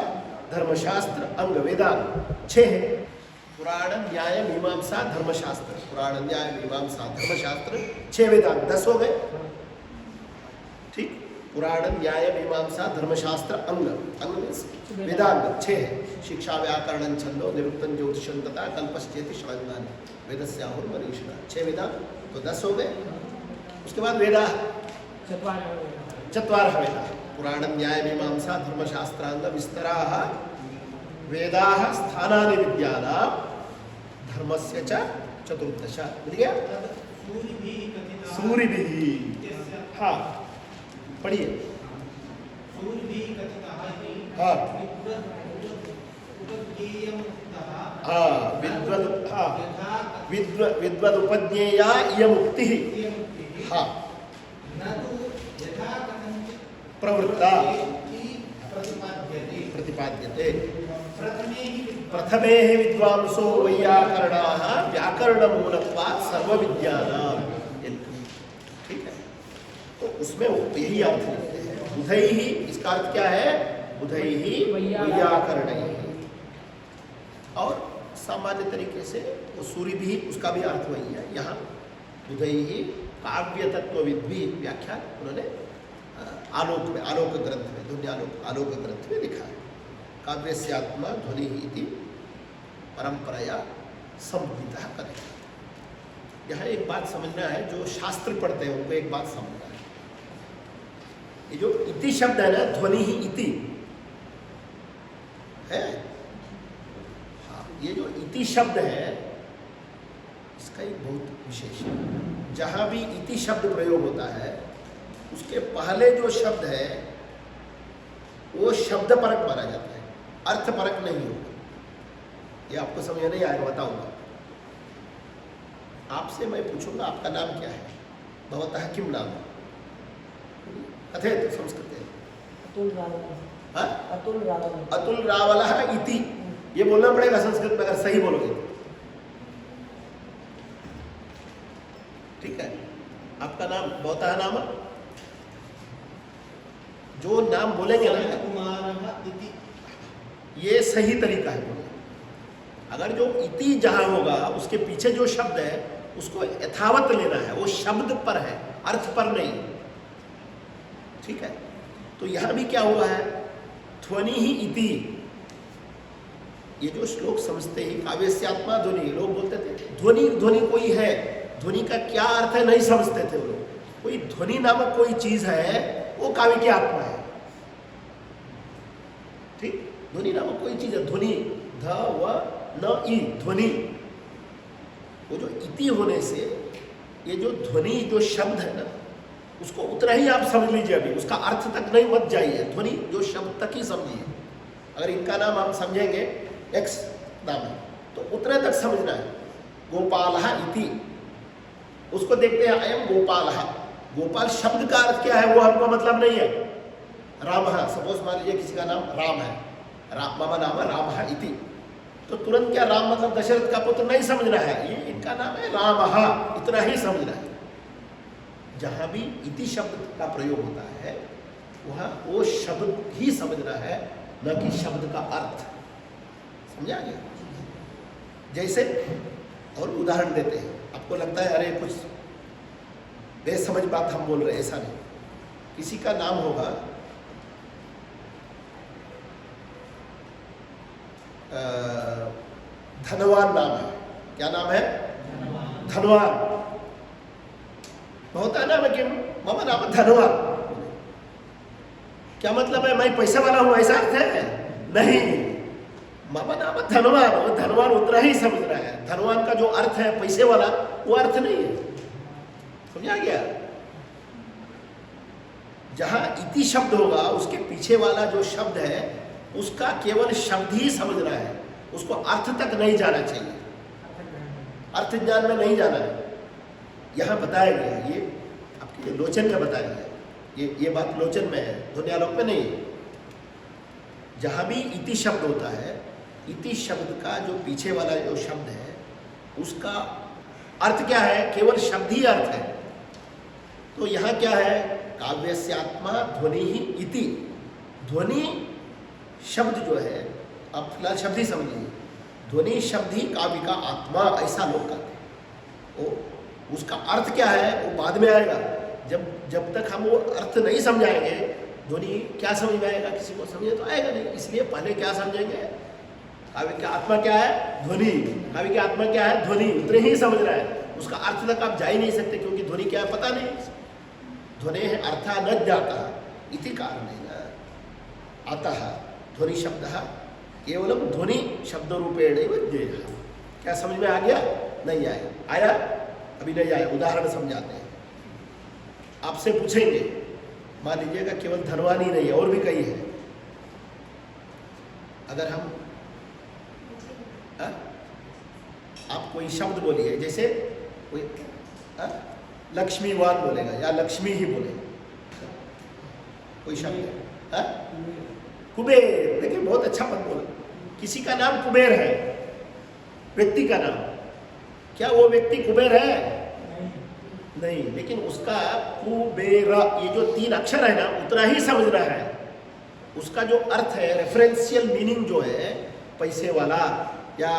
धर्मशास्त्र अंग वेदांग 6 है। पुराण न्याय मीमांसा धर्मशास्त्र, पुराण न्याय मीमांसा धर्मशास्त्र 6 वेदांग, 10 हो गए, ठीक। पुराण न्याय मीमांसा धर्मशास्त्र अंग, अंग में वेदांग 6 है। शिक्षा व्याकरण छंदो निरुक्तम ज्योतिषं तथा कल्पश्चेति षडंगानि वेदस्याहुर मनीषिणः, 6 वेदांग तो 10 हो गए। उसके बाद वेदा चत्वारः वेदा, पुराण न्याय मीमांसा धर्मशास्त्रांग विस्तराः वेदाः स्थानानि विद्यानां धर्मस्य च चतुर्दश, मिल गया। सूरिभिः, हाँ पढ़िए। हाँ हाँ विद्वद, हाँ विद्वद उपज्ञेया इयम् उक्तिः, हाँ प्रवृत्ता प्रतिपाद्यते। प्रथमे ही विद्वांसो वैयाकरणाः व्याकरणमूलत्वात् सर्वविद्यानां, ठीक है। तो उसमें यही अर्थ लिखते हैं, बुधई ही, इसका अर्थ क्या है, बुधई ही वैयाकरणैः। और सामान्य तरीके से वो सूर्य भी, उसका भी अर्थ वही है। यहाँ बुधई ही काव्य तत्व विद्वी व्याख्या उन्होंने आलोक में, आलोक ग्रंथ में, दुनियालोक आलोक ग्रंथ में लिखा है। काव्य से आत्मा ध्वनि इति परंपराया संहिता करें। यहाँ एक बात समझना है, जो शास्त्र पढ़ते हैं उनको एक बात समझना है। ये जो इति शब्द है ना, ध्वनि ही इति है। हाँ, ये जो इति शब्द है इसका एक बहुत विशेष है। जहाँ भी इति शब्द प्रयोग होता है उसके पहले जो शब्द है वो शब्द परक माना जाता है, अर्थ परक नहीं होगा। ये आपको समझ नहीं आएगा, बताऊंगा। आपसे मैं पूछूंगा आपका नाम क्या है, भवतः किम नाम कथेत संस्कृते? अतुल रावल। हाँ? अतुल रावल। अतुल रावलः इति, ये बोलना पड़ेगा संस्कृत में अगर सही बोलोगे तो। ठीक है, आपका नाम भवतः नाम, जो नाम बोलेंगे ना कुमारः इति। ये सही तरीका है बोलने। अगर जो इति जहां होगा उसके पीछे जो शब्द है उसको यथावत लेना है, वो शब्द पर है, अर्थ पर नहीं। ठीक है, तो यहां भी क्या हुआ है, ध्वनि ही इति। ये जो श्लोक समझते ही काव्यस्यात्मा ध्वनि, लोग बोलते थे ध्वनि ध्वनि कोई है, ध्वनि का क्या अर्थ है नहीं समझते थे वो लोग। कोई ध्वनि नामक कोई चीज है, वो काव्य की आत्मा है। ठीक, ध्वनि नामक कोई चीज है, ध्वनि ध व न ई, ध्वनि। वो जो इति होने से ये जो ध्वनि जो शब्द है ना, उसको उतना ही आप समझ लीजिए, अभी उसका अर्थ तक नहीं मत जाइए, ध्वनि जो शब्द तक ही समझिए। अगर इनका नाम हम समझेंगे एक्स नाम है तो उतने तक समझना है। गोपालः इति, उसको देखते हैं अयम गोपालः। गोपाल शब्द का अर्थ क्या है वो हमको मतलब नहीं है। रामः, सपोज मान लीजिए किसी का नाम राम है, मम नाम रामः इति, तो तुरंत क्या राम मतलब दशरथ का पुत्र नहीं समझना है, ये इनका नाम है रामः, इतना ही समझना है। जहां भी इति शब्द का प्रयोग होता है वहां वो शब्द ही समझना है, न कि शब्द का अर्थ। समझा गया? जैसे और उदाहरण देते हैं, आपको लगता है अरे कुछ बेसमझ बात हम बोल रहे हैं, ऐसा नहीं। किसी का नाम होगा धनवान नाम है, क्या नाम है? धनवान। बहुत नाम है कि मम नाम धनवान, क्या मतलब है मैं पैसे वाला हूं, ऐसा अर्थ है? नहीं, मम नाम धनवान, वो धनवान उतना ही समझ रहा है। धनवान का जो अर्थ है पैसे वाला, वो अर्थ नहीं है। समझा गया? जहां इति शब्द होगा उसके पीछे वाला जो शब्द है उसका केवल शब्द ही समझना है, उसको अर्थ तक नहीं जाना चाहिए, अर्थ ज्ञान में नहीं जाना है। यहाँ बताया गया, ये आपके लोचन का बताया गया, ये बात लोचन में है, ध्वन्यालोक में नहीं है। जहाँ भी इति शब्द होता है, इति शब्द का जो पीछे वाला जो शब्द है उसका अर्थ क्या है? केवल शब्द ही अर्थ है। तो यहाँ क्या है? काव्यस्यात्मा ध्वनि ही इति। ध्वनि शब्द जो है, आप फिलहाल शब्द ही समझिए, ध्वनि शब्द ही काव्य का आत्मा, ऐसा लोग कहते हैं। वो उसका अर्थ क्या है वो बाद में आएगा। जब तक हम वो अर्थ नहीं समझाएंगे, ध्वनि क्या समझ में आएगा, किसी को समझे तो आएगा नहीं। इसलिए पहले क्या समझेंगे, काव्य की आत्मा क्या है? ध्वनि। काव्य की आत्मा क्या है? ध्वनि। उतने ही समझ रहा है, उसका अर्थ तक आप जा ही नहीं सकते, क्योंकि ध्वनि क्या है पता नहीं। ध्वनि है अर्था न जाता इति कारणेन अतः ध्वनि शब्द केवलम ध्वनि शब्द रूपेण ज्ञेयः। क्या समझ में आ गया? नहीं आया? आया? अभी नहीं आया, उदाहरण समझाते हैं। आपसे पूछेंगे, मान लीजिएगा केवल धनवान ही नहीं है, और भी कई है। अगर हम आप कोई शब्द बोलिए, जैसे कोई लक्ष्मीवान बोलेगा या लक्ष्मी ही बोलेगा, कोई शब्द है कुबेर। देखिए बहुत अच्छा मत बोला, किसी का नाम कुबेर है, व्यक्ति का नाम, क्या वो व्यक्ति कुबेर है? नहीं, लेकिन उसका कुबेर, ये जो 3 अक्षर है ना, उतना ही समझना है। उसका जो अर्थ है, रेफरेंशियल मीनिंग जो है, पैसे वाला या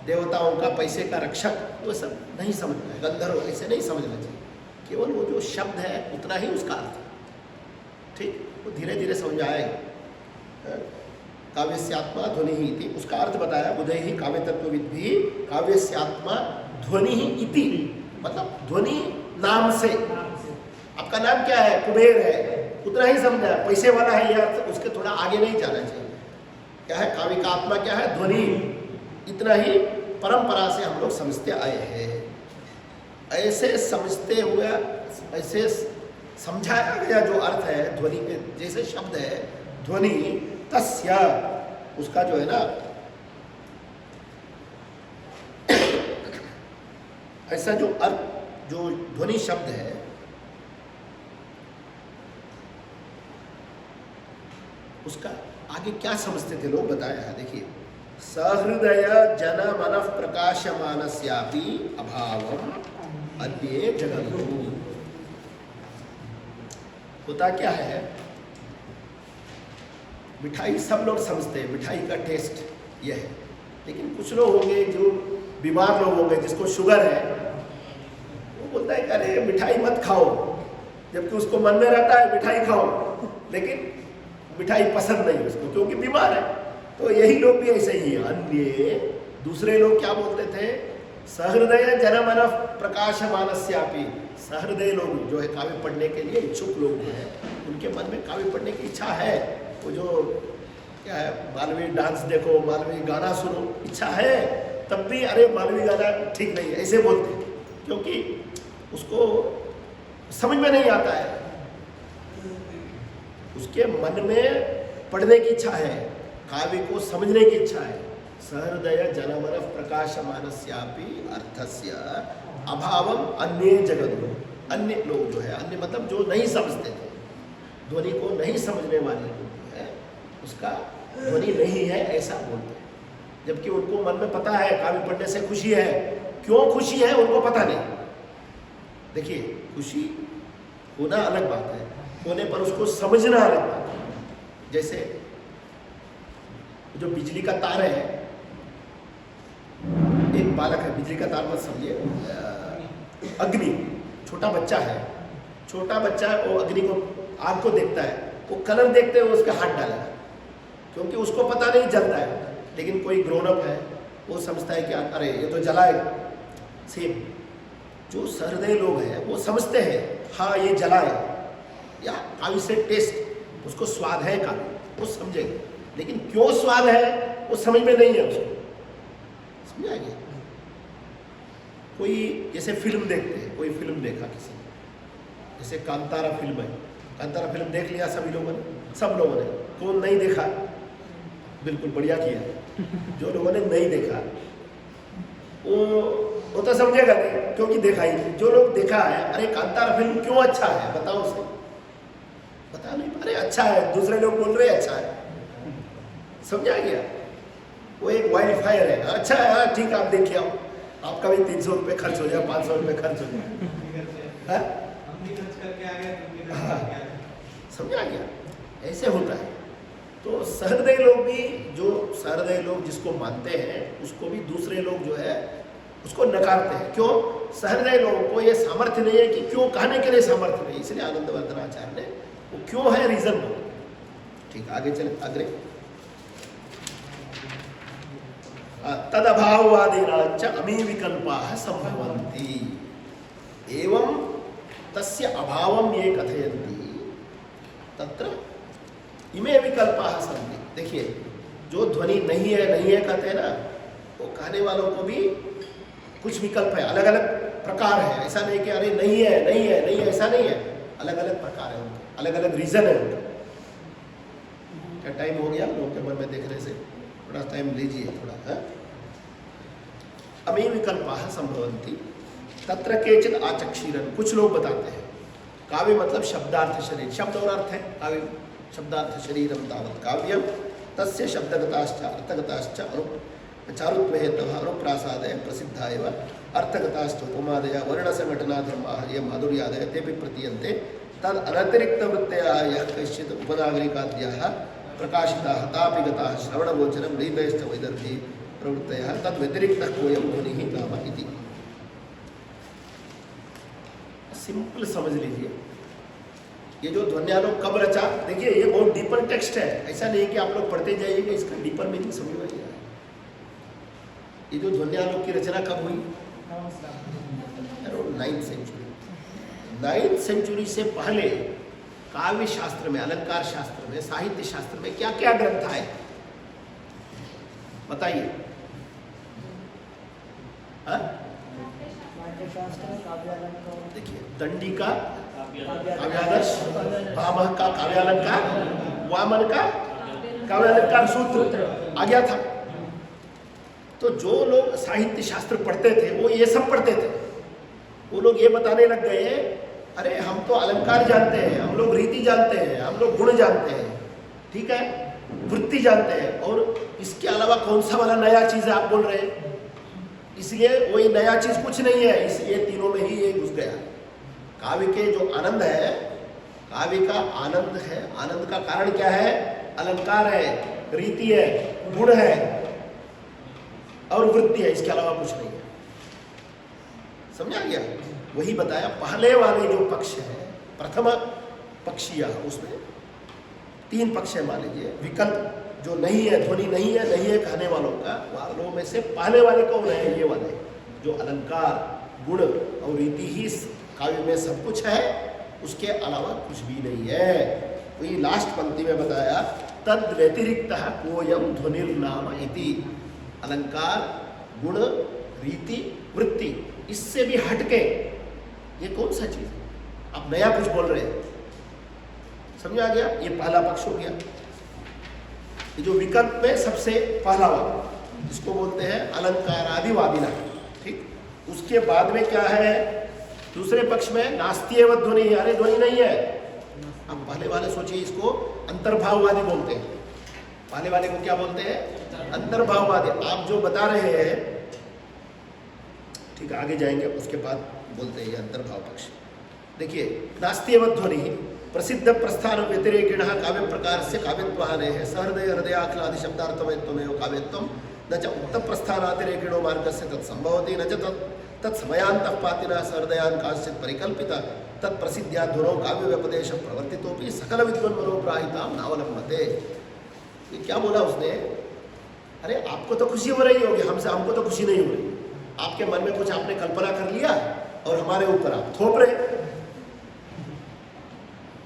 देवताओं का पैसे का रक्षक, वो सब नहीं समझना है। गंधर्व ऐसे नहीं समझना चाहिए, केवल वो जो शब्द है उतना ही उसका अर्थ है। ठीक, वो धीरे धीरे समझ आएगा। काव्यस्यात्मा ध्वनि ही इति, उसका अर्थ बताया। बुधै ही काव्य तत्वविद्भिः काव्यस्यात्मा ध्वनि ही इति। मतलब ध्वनि नाम से। नाम से। आपका नाम क्या है? कुबेर है, उतना ही समझना है। पैसे वाला है या उसके थोड़ा आगे नहीं जाना चाहिए। क्या है? काव्य का आत्मा क्या है? ध्वनि। इतना ही परंपरा से हम लोग समझते आए हैं। ऐसे समझते हुए, ऐसे समझाया गया जो अर्थ है ध्वनि के, जैसे शब्द है ध्वनि, तस्य, उसका जो है ना, ऐसा जो अर्थ, जो ध्वनि शब्द है, उसका आगे क्या समझते थे लोग, बताया है। देखिए, सहृदय जन मन प्रकाशमानस्यापि अभावम अन्ये जगतो। होता क्या है, मिठाई सब लोग समझते हैं, मिठाई का टेस्ट यह है, लेकिन कुछ लोग होंगे जो बीमार लोग होंगे, जिसको शुगर है, वो बोलता है कि अरे मिठाई मत खाओ, जबकि उसको मन में रहता है मिठाई खाओ, लेकिन मिठाई पसंद नहीं उसको, क्योंकि बीमार है। तो यही लोग भी ऐसे ही है। अन्य दूसरे लोग क्या बोलते थे? सहृदय जनमन प्रकाशमानस्यापि। सहृदय लोग जो है काव्य पढ़ने के लिए इच्छुक लोग जो है, उनके मन में काव्य पढ़ने की इच्छा है। वो जो क्या है, मालवी डांस देखो, मालवी गाना सुनो, इच्छा है, तब भी अरे मालवी गाना ठीक नहीं है, ऐसे बोलते हैं, क्योंकि उसको समझ में नहीं आता है। उसके मन में पढ़ने की इच्छा है, काव्य को समझने की इच्छा है। सहृदय जनमन प्रकाशमानस्यापि अर्थस्य अभावम अन्ये जगतो। अन्य लोग जो है, अन्य मतलब जो नहीं समझते थे, ध्वनि को नहीं समझने वाले लोग जो है, उसका ध्वनि नहीं है ऐसा बोलते हैं। जबकि उनको मन में पता है काव्य पढ़ने से खुशी है, क्यों खुशी है उनको पता नहीं। देखिए, खुशी होना अलग बात है, होने पर उसको समझना अलग बात है। जैसे जो बिजली का तार है, एक बालक है, बिजली का तार मत समझिए, अग्नि, छोटा बच्चा है, छोटा बच्चा वो अग्नि को, आग को देखता है, वो कलर देखते हुए उसके हाथ डालेगा, क्योंकि उसको पता नहीं जलता है। लेकिन कोई ग्रोन अप है, वो समझता है कि अरे ये तो जलाएगा। सेम जो सहृदय लोग हैं वो समझते हैं, हाँ ये जलाए, या काव्य से टेस्ट, उसको स्वाद है काव्य, वो समझेंगे। लेकिन क्यों स्वाद है वो समझ में नहीं है उसको, समझा गया? कोई जैसे फिल्म देखते हैं, कोई फिल्म देखा किसी ने, जैसे कांतारा फिल्म है, कांतारा फिल्म देख लिया सभी लोगों ने, सब लोगों ने। कौन नहीं देखा? बिल्कुल बढ़िया किया। जो लोगों ने नहीं देखा वो तो समझेगा नहीं, क्योंकि देखा ही नहीं। जो लोग देखा है, अरे कांतारा फिल्म क्यों अच्छा है बताओ उसे, पता नहीं, अरे अच्छा है, दूसरे लोग बोल रहे अच्छा है, समझा गया? वो एक वाइल्ड फायर है, अच्छा है, हाँ ठीक है, आप देख आओ, आपका भी 300 रुपये खर्च हो जाए, 500 रुपये खर्च हो जाए, समझा गया? ऐसे होता है। तो सहृदय लोग भी, जो सहृदय लोग जिसको मानते हैं, उसको भी दूसरे लोग जो है उसको नकारते हैं। क्यों? सहृदय लोगों को ये सामर्थ्य नहीं है कि क्यों कहने के लिए सामर्थ्य नहीं, इसलिए आनंदवर्धनाचार्य ने वो क्यों है रीजन दो। ठीक, आगे चले, अग्रे। तदभाववादिनाच अमी विकल्पाः संभवन्ति एवं तस्य अभावं ये कथयन्ति तत्र इमे विकल्पाः सन्ति। देखिए, जो ध्वनि नहीं है कहते हैं ना, वो कहने वालों को भी कुछ विकल्प है, अलग अलग प्रकार है। ऐसा नहीं कि अरे नहीं है, ऐसा नहीं है, अलग अलग प्रकार है उनके, अलग अलग रीजन है उनका। क्या टाइम हो गया? लोगों के मन में देखने से थोड़ा टाइम लीजिए थोड़ा है। अमी विकल्पाः संभवन्ति तत्र केचित् आचक्षीरन्। कुछ लोग बताते हैं काव्य मतलब शब्दार्थ शरीर, शब्द और अर्थ है। काव्य शब्दार्थ शरीरम तावत् काव्यम तस्य शब्दगताश्च अर्थगताश्च चारुत्वे हेतवः अनुप्रासादय प्रसिद्धा एव अर्थगताश्च उपमादय वर्णसंघटनाधर्माः ये माधुर्यादय तेपि प्रतीयन्ते। तद् अनतिरिक्तवृत्तयः यः कश्चित् उपनागरिकाद्याः प्रकाशिताः तापि गताः श्रवणगोचरं लीतयश्च वैदर्भी प्रवृत्तयः तद्व्यतिरिक्तः कोऽयं ध्वनिः नाम इति। सिंपल समझ लीजिए, ये जो ध्वन्यालोक कब रचा, देखिए ये बहुत डीपर टेक्स्ट है, ऐसा नहीं कि आप लोग पढ़ते जाइएगा, इसका डीपर मीनिंग समझ में आएगा। ये जो ध्वन्यालोक की रचना कब हुई, around 9th century. 9th century से पहले काव्य शास्त्र में, अलंकार शास्त्र में, साहित्य शास्त्र में क्या क्या ग्रंथ आए बताइए? नाट्यशास्त्र, काव्यालंकार, देखिए, दंडी का काव्यादर्श, भामह का काव्यालंकार, वामन का काव्यालंकार सूत्र आ गया था। तो जो लोग साहित्य शास्त्र पढ़ते थे वो ये सब पढ़ते थे। वो लोग ये बताने लग गए, अरे हम तो अलंकार जानते हैं, हम लोग रीति जानते हैं, हम लोग गुण जानते हैं, ठीक है, वृत्ति जानते हैं, और इसके अलावा कौन सा वाला नया चीज है आप बोल रहे हैं? इसलिए वही नया चीज कुछ नहीं है, इसलिए तीनों में ही ये घुस गया। काव्य के जो आनंद है, काव्य का आनंद है, आनंद का कारण क्या है? अलंकार है, रीति है, गुण है और वृत्ति है, इसके अलावा कुछ नहीं है। समझा गया? वही बताया। पहले वाले जो पक्ष है, प्रथम पक्षीय, उसमें 3 पक्ष है मान लीजिए। विकल्प जो नहीं है, ध्वनि नहीं है कहने वालों वालों में से पहले वाले कौन है? ये वाले जो अलंकार, गुण और रीति ही काव्य में सब कुछ है, उसके अलावा कुछ भी नहीं है। वही लास्ट पंक्ति में बताया, तद व्यतिरिक्त कोयम ध्वनिर्नाम इति। अलंकार, गुण, रीति, वृत्ति, इससे भी हटके ये कौन सा चीज है? आप नया कुछ बोल रहे हैं। समझा गया? ये पहला पक्ष हो गया। ये जो विकल्प में सबसे पहला वाला, जिसको बोलते हैं अलंकार आदि वादिना, ठीक। उसके बाद में क्या है? दूसरे पक्ष में नास्ति एव ध्वनि, अरे ध्वनि नहीं है। अब पहले वाले सोचिए, इसको अंतर्भाववादी बोलते हैं। पहले वाले को क्या बोलते हैं? अंतर्भाववादी। आप जो बता रहे हैं, ठीक, आगे जाएंगे, उसके बाद बोलते हैं ये अंतर्भाव पक्ष। देखिए, नास्ति एव ध्वनि प्रसिद्ध प्रस्थान व्यतिरेकिण काव्य प्रकार से काव्यत्वाने है। सहृदय हृदयाखलादि शब्दार्थमयत्वमेव काव्यत्वम न च उक्त प्रस्थानातिरेकिणो मार्गस्य तत्संभवति न च तत्समयांतः पातिना सहृदयान् कांश्चित् परिकल्पिता तत्प्रसिद्ध्या ध्वनौ काव्य व्यपदेश प्रवर्तितोपि सकल विद्वन् मनोग्राहितां नावलंबते। ये क्या बोला उसने? अरे आपको तो खुशी हो रही होगी, हमको तो खुशी नहीं हो रही। आपके मन में कुछ आपने कल्पना कर लिया और हमारे ऊपर आप थोप रहे।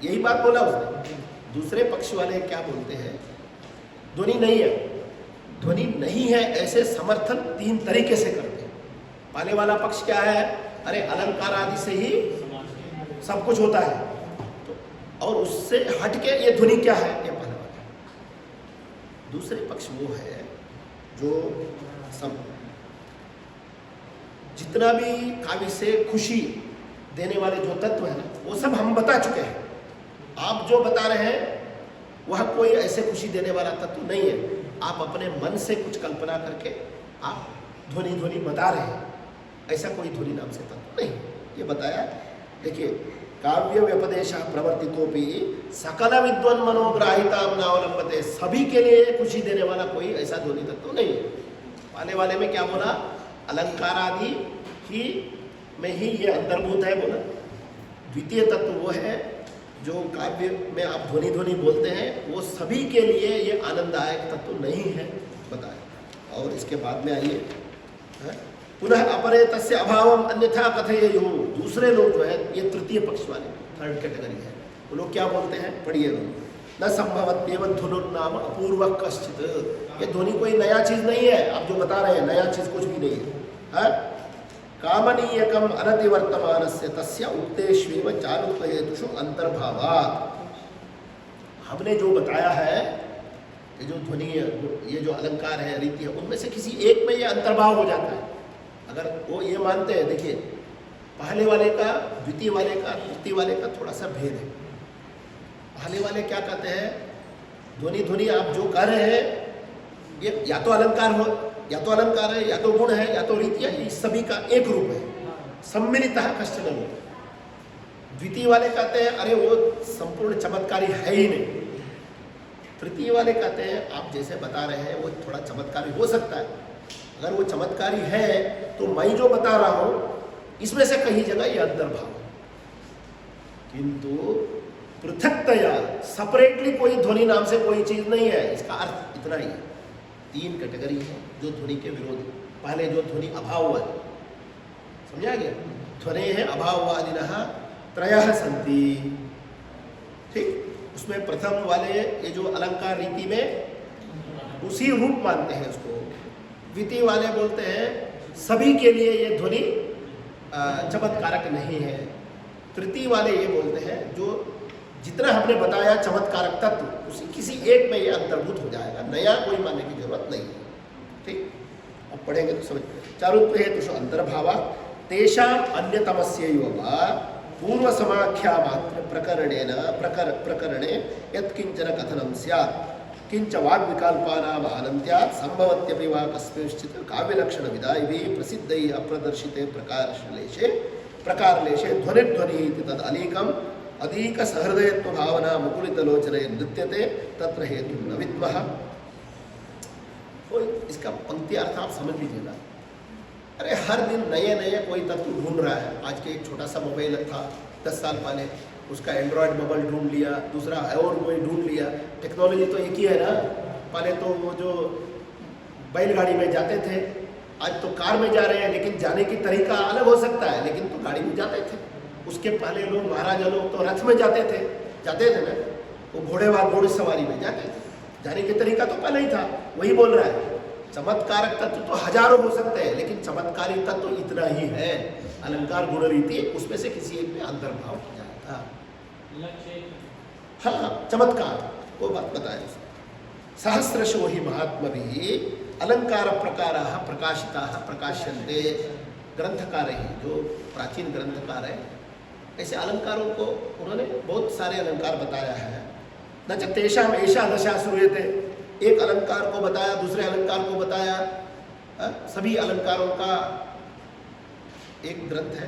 यही बात बोला उसने। दूसरे पक्ष वाले क्या बोलते हैं? ध्वनि नहीं है, ध्वनि नहीं है, ऐसे समर्थन 3 तरीके से करते हैं। पहले वाला पक्ष क्या है? अरे अलंकार आदि से ही सब कुछ होता है, तो और उससे हटके ये ध्वनि क्या है? ये पहला वाला। दूसरे पक्ष वो है जो जितना भी काव्य से खुशी देने वाले जो तत्व है ना, वो सब हम बता चुके हैं। आप जो बता रहे हैं वह कोई ऐसे खुशी देने वाला तत्व नहीं है। आप अपने मन से कुछ कल्पना करके आप ध्वनि बता रहे हैं, ऐसा कोई ध्वनि नाम से तत्व नहीं, ये बताया। देखिए, काव्य व्यपदेश प्रवर्तितोपि सकल विद्वन् मनोग्राहितां नावलंबते। सभी के लिए खुशी देने वाला कोई ऐसा ध्वनि तत्व नहीं है। पहले वाले में क्या बोला? अलंकार आदि ही में ही ये अंतर्भूत है बोला। द्वितीय तत्व वो है जो काव्य में आप ध्वनि बोलते हैं, वो सभी के लिए ये आनंददायक तत्व नहीं है बताया। और इसके बाद में आइए, पुनः अपरे तस्य अभावम अन्यथा कथयेयुः। दूसरे लोग जो है, ये तृतीय पक्ष वाले, 3rd कैटेगरी है, वो लोग क्या बोलते हैं? पढ़िए। न संभवत्येव ध्वनुर्नाम अपूर्वः कश्चित्। ये ध्वनि कोई नया चीज नहीं है, आप जो बता रहे हैं नया चीज कुछ भी नहीं है। कामनीयकम अनतिवर्तमानस्य तस्य उक्तेष्वेव चारुत्वहेतुषु अंतर्भावात्। हमने जो बताया है, ये जो ध्वनि है, ये जो अलंकार है, रीति है, उनमें से किसी एक में ये अंतर्भाव हो जाता है। अगर वो ये मानते हैं, देखिए, पहले वाले का, द्वितीय वाले का, तृतीय वाले का थोड़ा सा भेद है। पहले वाले क्या कहते हैं? ध्वनि आप जो कह रहे हैं, ये या तो अलंकार हो, या तो अलंकार है, या तो गुण है, या तो रीति है, इस सभी का एक रूप है, सम्मिलितः कश्चन रूप। द्वितीय वाले कहते हैं अरे वो संपूर्ण चमत्कारी है ही नहीं। तृतीय वाले कहते हैं आप जैसे बता रहे हैं वो थोड़ा चमत्कारी हो सकता है, अगर वो चमत्कारी है तो मैं जो बता रहा हूँ इसमें से कहीं जगह ये अंतर्भाव है, किंतु पृथकतया सेपरेटली कोई ध्वनि नाम से कोई चीज नहीं है। इसका अर्थ इतना ही है। 3 कैटेगरी है जो ध्वनि के विरोधी। पहले जो ध्वनि अभाव है, समझा गया? ध्वनेः अभाववादिनः त्रयः सन्ति। ठीक, उसमें प्रथम वाले ये जो अलंकार रीति में उसी रूप मानते हैं उसको। द्वितीय वाले बोलते हैं सभी के लिए ये ध्वनि चमत्कारक नहीं है। तृतीय वाले ये बोलते हैं जो जितना हमने बताया चमत्कारक तत्व उसी किसी एक में ये अंतर्भूत हो जाएगा, नया कोई मानने की जरूरत नहीं है। ठीक, अब पढ़ेंगे तो समझ। चारुत्व हेतुषु अंतर्भावा तेषाम अन्यतमस्यैव वा पूर्व समाख्या मात्र प्रकरणे यत्किंचन कथनं स्यात् किंच वाग्विकल्पानाम् आनन्त्यात् संभवत्यपि वा कस्मिंश्चित् काव्यलक्षणविधायिभिः प्रसिद्धैः अप्रदर्शिते प्रकारलेशे ध्वनिर्ध्वनिः इति तद् अलीकम् अधिक सहृदयत्व भावना मुकुलितलोचने नृत्यते तत्र हेतु न विद्मः। इसका पंक्ति अर्थ आप समझ लीजिएगा। अरे हर दिन नए नए कोई तत्व ढूंढ रहा है। आज के एक छोटा सा मोबाइल था 10 साल पहले, उसका एंड्रॉयड मोबाइल ढूंढ लिया, दूसरा और कोई ढूंढ लिया। टेक्नोलॉजी तो एक ही है ना। पहले तो वो जो बैलगाड़ी में जाते थे, आज तो कार में जा रहे हैं, लेकिन जाने की तरीका अलग हो सकता है, लेकिन तो गाड़ी में जाते थे। उसके पहले लोग महाराजा लोग तो रथ में जाते थे ना, वो घोड़े सवारी में जाते थे। जाने की तरीका तो पहले ही था। वही बोल रहा है चमत्कारक तत्व तो हजारों हो सकते हैं, लेकिन चमत्कारी तत्व तो इतना ही है। अलंकार गुण रीति उसमें से किसी एक में अंतर्भाव हो जाएगा। हाँ, चमत्कार वो बात बताए। सहस्रशो ही महात्मभिः अलंकार प्रकाराः प्रकाशिताः प्रकाश्यन्ते। ग्रंथकार ही जो प्राचीन ग्रंथकार है, ऐसे अलंकारों को उन्होंने बहुत सारे अलंकार बताया है। न च तेषाम् एषा दशा श्रूयते। एक अलंकार को बताया, दूसरे अलंकार को बताया। सभी अलंकारों का एक ग्रंथ है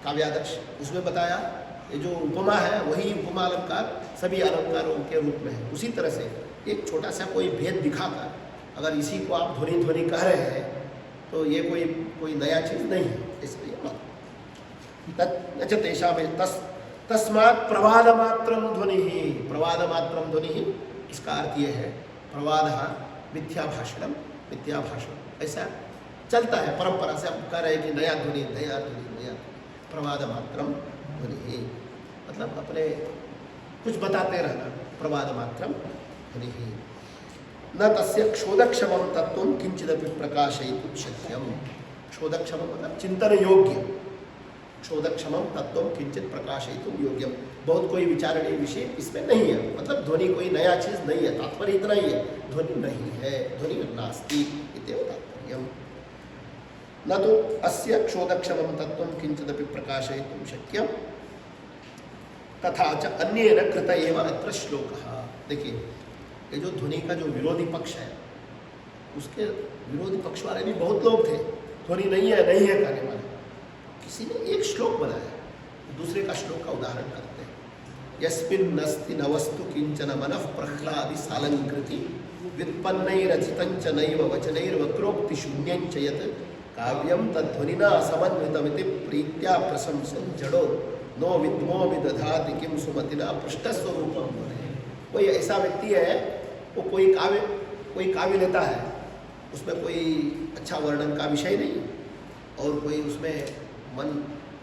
काव्यादर्श, उसमें बताया। ये जो उपमा है वही उपमा अलंकार सभी अलंकारों के रूप में है। उसी तरह से एक छोटा सा कोई भेद दिखाकर अगर इसी को आप ध्वनि ध्वनि कह रहे हैं तो ये कोई नया चीज नहीं है। इसलिए तेषा में तस्मात् प्रवादमात्रम ध्वनि ही, प्रवादमात्रम ध्वनि ही, इसका अर्थ ये है प्रवाद मिथ्याभाषणम, मिथ्याभाषण ऐसा चलता है परंपरा से। हम कह रहे हैं कि नया ध्वनि नया ध्वनि नया ध्वनि, प्रवादमात्रम ध्वनि ही मतलब अपने कुछ बताते रहना। प्रवादमात्रम ध्वनि ही न तस्य क्षोधक्षमं तत्त्वं किंचिदपि प्रकाशयितुं शक्यम। क्षोधक्षमं मतलब चिंतन योग्य, क्षोधक्षमं तत्त्वं किंचित प्रकाशयितुं योग्यम। बहुत कोई विचारणीय विषय इसमें नहीं है। मतलब ध्वनि कोई नया चीज नहीं है, तात्पर्य इतना ही है, ध्वनि नहीं है, ध्वनि नास्ति इत्येव तात्पर्यम्। न तो अस्य क्षोधक्षमं तत्त्वं किंचिदपि प्रकाशयितुं शक्यम तथा च अन्येन कृत एव अत्र श्लोकः। देखिए ये जो ध्वनि का जो विरोधी पक्ष है, उसके विरोधी पक्ष वाले भी बहुत लोग थे। ध्वनि नहीं है कहने वाले। किसी ने एक श्लोक बनाया, दूसरे का श्लोक का उदाहरण करते हैं। यस्मिन् नस्ति नवस्तु किंचन मनः प्रह्लादि सालंकृति व्युत्पन्नैरचितञ्च नैव वचनैर्वक्रोक्ति शून्यञ्च यत् काव्यं तद्ध्वनिना समन्वितमिति प्रीत्या प्रशंसन जडो नो विद्मो विदधाति किं सुमतिना पृष्ठस्वरूपं। कोई ऐसा व्यक्ति है, वो कोई काव्य लेता है, उसमें कोई अच्छा वर्णन का विषय नहीं और कोई उसमें मन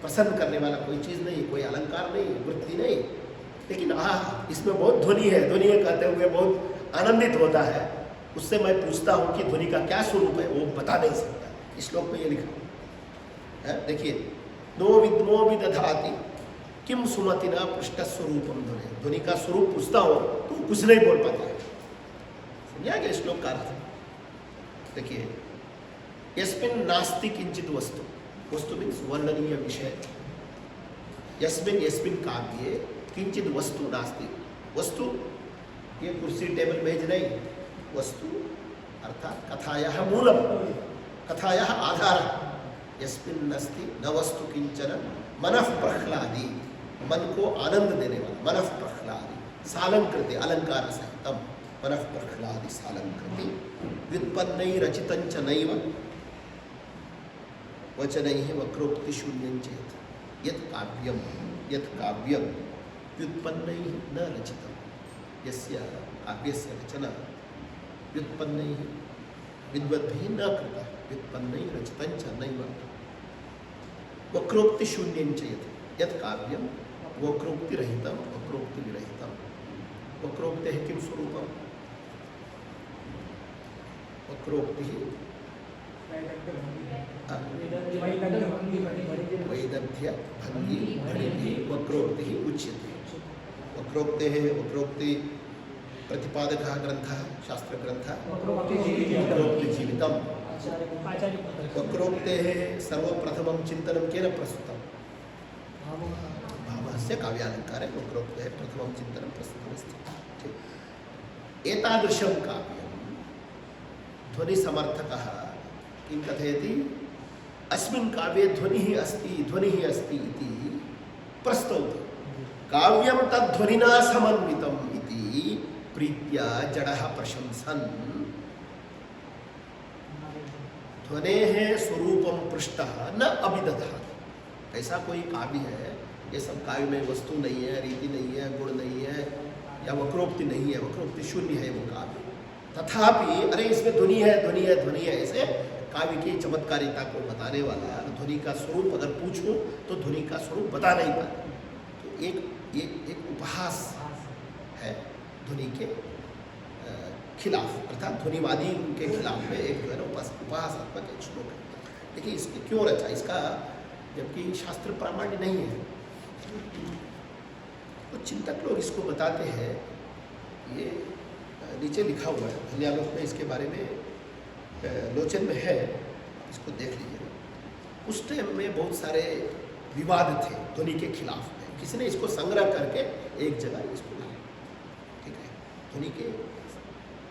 प्रसन्न करने वाला कोई चीज़ नहीं, कोई अलंकार नहीं, वृत्ति नहीं, लेकिन इसमें बहुत ध्वनि है। ध्वनि कहते हुए बहुत आनंदित होता है। उससे मैं पूछता हूँ कि ध्वनि का क्या स्वरूप है, वो बता नहीं सकता। इस श्लोक में ये लिखा है, देखिए नो विद्मो विदधाति किम सुमतिना पृष्ठ स्वरूपम ध्वनि। ध्वनि का स्वरूप पूछता हो तो कुछ नहीं बोल पाता है। समझा गया श्लोक का अर्थ? देखिए यस्मिन् नास्ति किंचित वस्तु, वस्तु मीन्स वर्णनीय विषय। यस्मिन् काव्ये किंचित वस्तु नास्ति। वस्तु ये कुर्सी टेबल मेज नहीं, वस्तु अर्थात कथायाः मूलम, कथायाः आधारः। यस्मिन् नास्ति न वस्तु किंचन मनः प्रह्लादि, मन को आनंद देने वाला, मनः प्रह्लादि सालंकृति अलंकार सहितम, मनः प्रह्लादि सालंकृति व्युत्पन्नैरचितञ्च नैव वचनैः वक्रोक्ति शून्यञ्च यत् काव्यं व्युत्पन्नैः न रचितं। यस्य काव्यस्य रचना व्युत्पन्नैः विद्वद्भिः न कृता व्युत्पन्नै रचितञ्च नैव वक्रोक्ति शून्यञ्च यत् काव्यं वक्रोक्तिरहितं वक्रोक्तिविरहितं वक्रोक्तेः किं स्वरूपं वक्रोक्तिः वैदग्ध्य भंगी भणिभिः वक्रोक्तिः उच्यते वक्रोक्तेः वक्रोक्ति प्रतिपादकः ग्रन्थः शास्त्रग्रन्थः वक्रोक्तिजीवितम् वक्रोक्तेः सर्वप्रथमं चिन्तनं केन प्रस्तुतं भावस्य काव्यालङ्कारे वक्रोक्तेः प्रथमं चिन्तनं प्रस्तुतमस्ति एतादृशं काव्यं ध्वनिसमर्थकः किं कथयति अस्मिन् काव्ये ध्वनिः अस्ति इति प्रस्तौति काव्यं तद्ध्वनिना समन्वितम् इति प्रीत्या जडः प्रशंसन् ध्वनेः स्वरूपं पृष्टः न अभिदधाति। ऐसा कोई काव्य है, ये सब काव्य में वस्तु नहीं है, रीति नहीं है, गुण नहीं है या वक्रोक्ति नहीं है, वक्रोक्ति शून्य है वो काव्य, तथापि अरे इसमें ध्वनि है ऐसे काव्य की चमत्कारिता को बताने वाला ध्वनि का स्वरूप अगर पूछूं तो ध्वनि का स्वरूप बता नहीं पाता। तो एक उपहास है ध्वनि के खिलाफ, अर्थात ध्वनिवादी के खिलाफ में एक जो है ना उपहासात्मक एक श्लोक है। देखिए इसके क्यों रचा, इसका जबकि शास्त्र प्रामाण्य नहीं है तो चिंतक लोग इसको बताते हैं। ये नीचे लिखा हुआ है धन्यालोक में, इसके बारे में लोचन में है, इसको देख लीजिए। उस टाइम में बहुत सारे विवाद थे ध्वनि के खिलाफ में, किसी ने इसको संग्रह करके एक जगह इसको लाया, ठीक है। ध्वनि के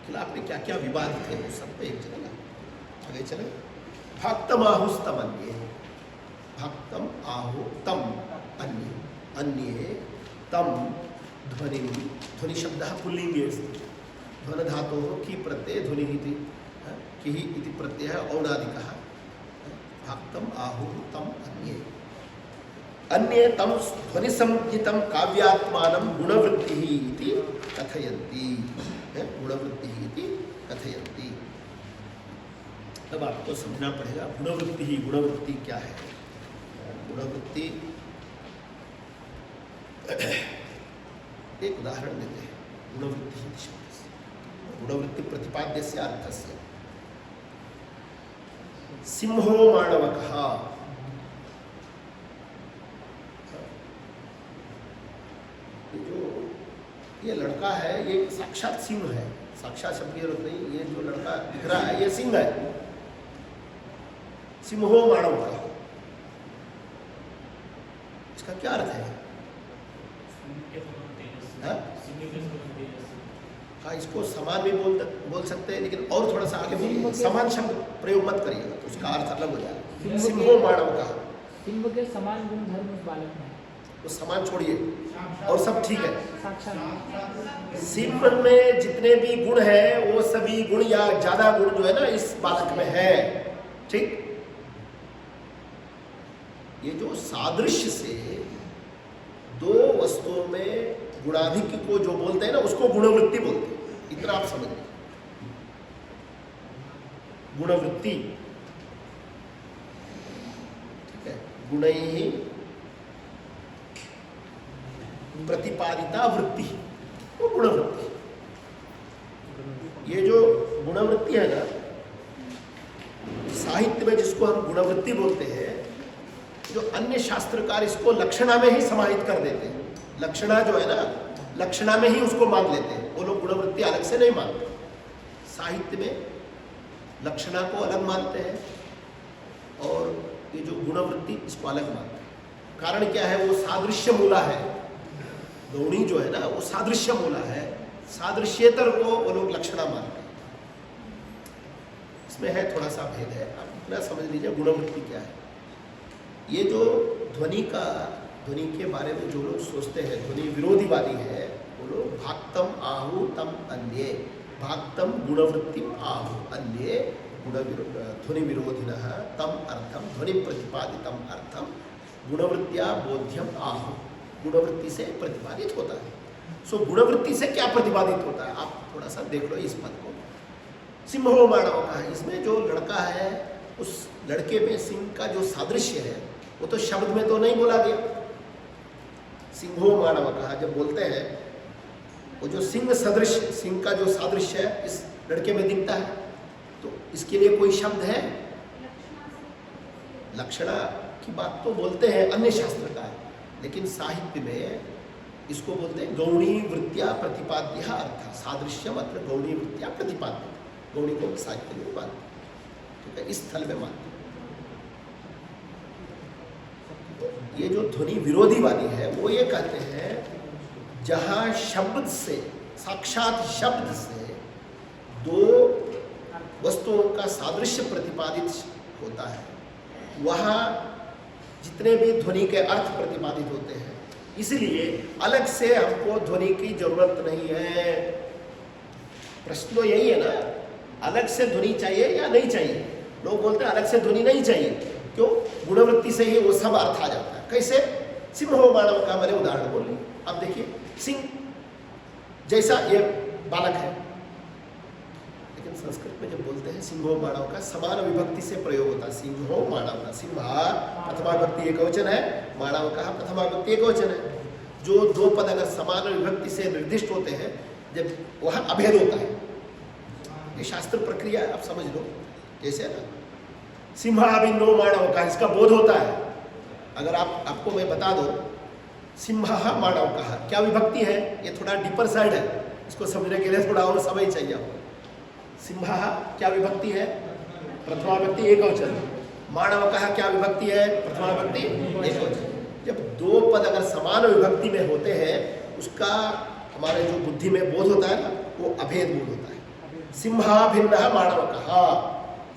खिलाफ में क्या क्या विवाद थे वो सब पे एक जगह लाया। आगे चले, भक्तम आहुस्तम अन्ये, भक्तम आहु तम अन्ये, अन्ये तम ध्वनि, ध्वनि शब्द पुल्लिंगे ध्वन धातु की प्रत्यय ध्वनि कि इति प्रत्यय औणादिकः भक्तम आहु तम अन्ये, अन्ये तम ध्वनि संज्ञितं काव्यात्मानं गुणवृत्तिः इति कथयन्ति, गुणवृत्तिः इति कथयन्ति। अब आपको समझना पड़ेगा गुणवृत्ति क्या है। गुणवृत्ति एक उदाहरण देते हैं गुणवृत्ति शब्द से, गुणवृत्ति प्रतिपाद्यस्य अर्थस्य। सिंहो माणवकः, ये लड़का है, ये साक्षात सिंह है, साक्षात शब्द की जरूरत नहीं, ये जो लड़का दिख रहा है ये सिंह है। सिंहो माणवकः, इसका क्या अर्थ है? हाँ, इसको समान भी बोल सकते हैं, लेकिन और थोड़ा सा आगे बोलिए, समान शब्द प्रयोग मत करिएगा तो उसका अर्थ अलग हो जाएगा। सिंहो माणवकः, सिंह के समान गुण धर्म उस बालक में, तो समान छोड़िए और सब ठीक है। साक्षात सिंह में जितने भी गुण हैं वो सभी गुण या ज्यादा गुण जो है ना इस बालक में है, ठीक। ये जो सादृश्य से दो वस्तुओं में गुणाधिक्य को जो बोलते हैं ना उसको गुणवृत्ति बोलते हैं, इतना आप समझ लीजिए। गुणवृत्ति, ठीक है, गुणैः प्रतिपादिता वृत्ति, वो गुणवृत्ति। ये जो गुणवृत्ति है ना, साहित्य में जिसको हम गुणवृत्ति बोलते हैं, जो अन्य शास्त्रकार इसको लक्षणा में ही समाहित कर देते हैं। लक्षणा जो है ना, लक्षणा में ही उसको मान लेते हैं, वो लोग गुणवृत्ति अलग से नहीं मानते। साहित्य में लक्षणा को अलग मानते हैं और ये जो गुणवृत्ति इसको अलग मानते हैं। कारण क्या है? वो सादृश्य मूला है, गौणी जो है ना वो सादृश्य मूला है, सादृश्येतर को वो लोग लक्षणा मानते हैं। इसमें है थोड़ा सा भेद है, आप इतना समझ लीजिए गुणवृत्ति क्या है। ये जो ध्वनि के बारे में जो लोग सोचते हैं, ध्वनि विरोधीवादी है, वो लोग भाक्तम आहु तम अन्ये, भाक्तम गुणवृत्तिम आहु अन्ये ध्वनि विरोधिनः तम अर्थम ध्वनि प्रतिपादितम अर्थम गुणवृत्तिया बोध्यम आहु, गुणवृत्ति से प्रतिपादित होता है। सो गुणवृत्ति से क्या प्रतिपादित होता है? आप थोड़ा सा देख लो इस पद को। सिंहो मानव कहा, इसमें जो लड़का है उस लड़के में सिंह का जो सादृश्य है वो तो शब्द में तो नहीं बोला गया। सिंहो मानव कहा जब बोलते हैं, वो जो सिंह सदृश, सिंह का जो सादृश्य है इस लड़के में दिखता है, तो इसके लिए कोई शब्द है? लक्षणा की बात तो बोलते हैं अन्य शास्त्र का है, लेकिन साहित्य में इसको बोलते हैं गौणी वृत्तिया प्रतिपाद्य अर्थ। सादृश्य मतलब गौणी वृत्तिया प्रतिपाद्य, गौणी को साहित्य में मानते, ठीक है, इस स्थल में मानते। ये जो ध्वनि विरोधी वाली है वो ये कहते हैं जहां शब्द से, साक्षात शब्द से दो वस्तुओं का सादृश्य प्रतिपादित होता है, वहां जितने भी ध्वनि के अर्थ प्रतिपादित होते हैं, इसलिए अलग से हमको ध्वनि की जरूरत नहीं है। प्रश्न तो यही है ना, अलग से ध्वनि चाहिए या नहीं चाहिए? लोग बोलते हैं अलग से ध्वनि नहीं चाहिए, क्यों? गुणवृत्ति से ही वो सब अर्थ आ जाता है। कैसे? सिंहो मानव का मैंने उदाहरण बोली। अब देखिए, सिंह जैसा ये बालक है, लेकिन संस्कृत में जब बोलते हैं सिंहो मानव का समान विभक्ति से प्रयोग होता है। सिंहो मानव का, सिंहा प्रथमा विभक्ति एकवचन है, मानव का प्रथमा विभक्ति एकवचन है। जो दो पद अगर समान विभक्ति से निर्दिष्ट होते हैं, जब वहाँ अभेद होता है। ये शास्त्र प्रक्रिया है, आप समझ लो। जैसे ना सिंहाभिन्नो मानव का, इसका बोध होता है। अगर आपको मैं बता दो सिंहा मानव का क्या विभक्ति है, ये थोड़ा डीपर साइड है, इसको समझने के लिए थोड़ा और समय चाहिए आपको। सिंहा क्या विभक्ति है? प्रथमा विभक्ति एकवचन। मानव का क्या विभक्ति है? प्रथमा विभक्ति एकवचन। जब दो पद अगर समान विभक्ति में होते हैं, उसका हमारे जो बुद्धि में बोध होता है ना, वो अभेद बोध होता है। सिंहाभिन्न मानव का,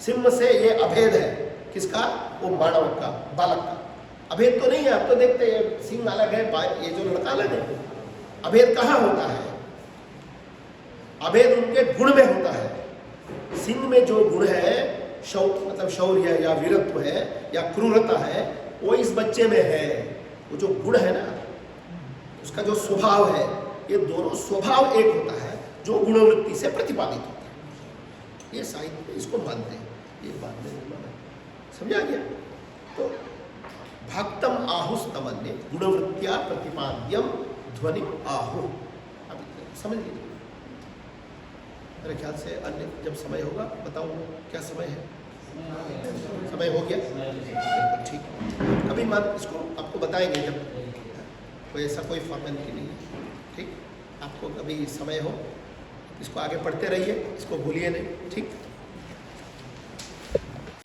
सिंह से ये अभेद है। किसका? वो मानव का, बालक का। अभेद तो नहीं है, आप तो देखते हैं सिंह अलग है, ये जो लड़का अलग है। अभेद कहाँ होता है? अभेद उनके गुण में होता है। सिंह में जो गुण है, मतलब शौर्य या वीरत्व है या क्रूरता है, वो इस बच्चे में है। वो जो गुण है ना, उसका जो स्वभाव है, ये दोनों स्वभाव एक होता है, जो गुणवृत्ति से प्रतिपादित होता है। ये साहित्य में इसको मानते हैं, ये बात में नहीं माना। समझा गया? तो भक्तम आहुस्तमन्य गुणवृत्तिया प्रतिपाद्यम ध्वनि आहु। अब समझ लीजिए। मेरे ख्याल से अन्य जब समय होगा बताऊँ क्या समय है? समय हो गया? बिल्कुल ठीक। अभी मान इसको आपको बताएंगे जब कोई ऐसा कोई फॉर्मेलिटी नहीं है। ठीक, आपको कभी समय हो इसको आगे पढ़ते रहिए, इसको भूलिए नहीं। ठीक।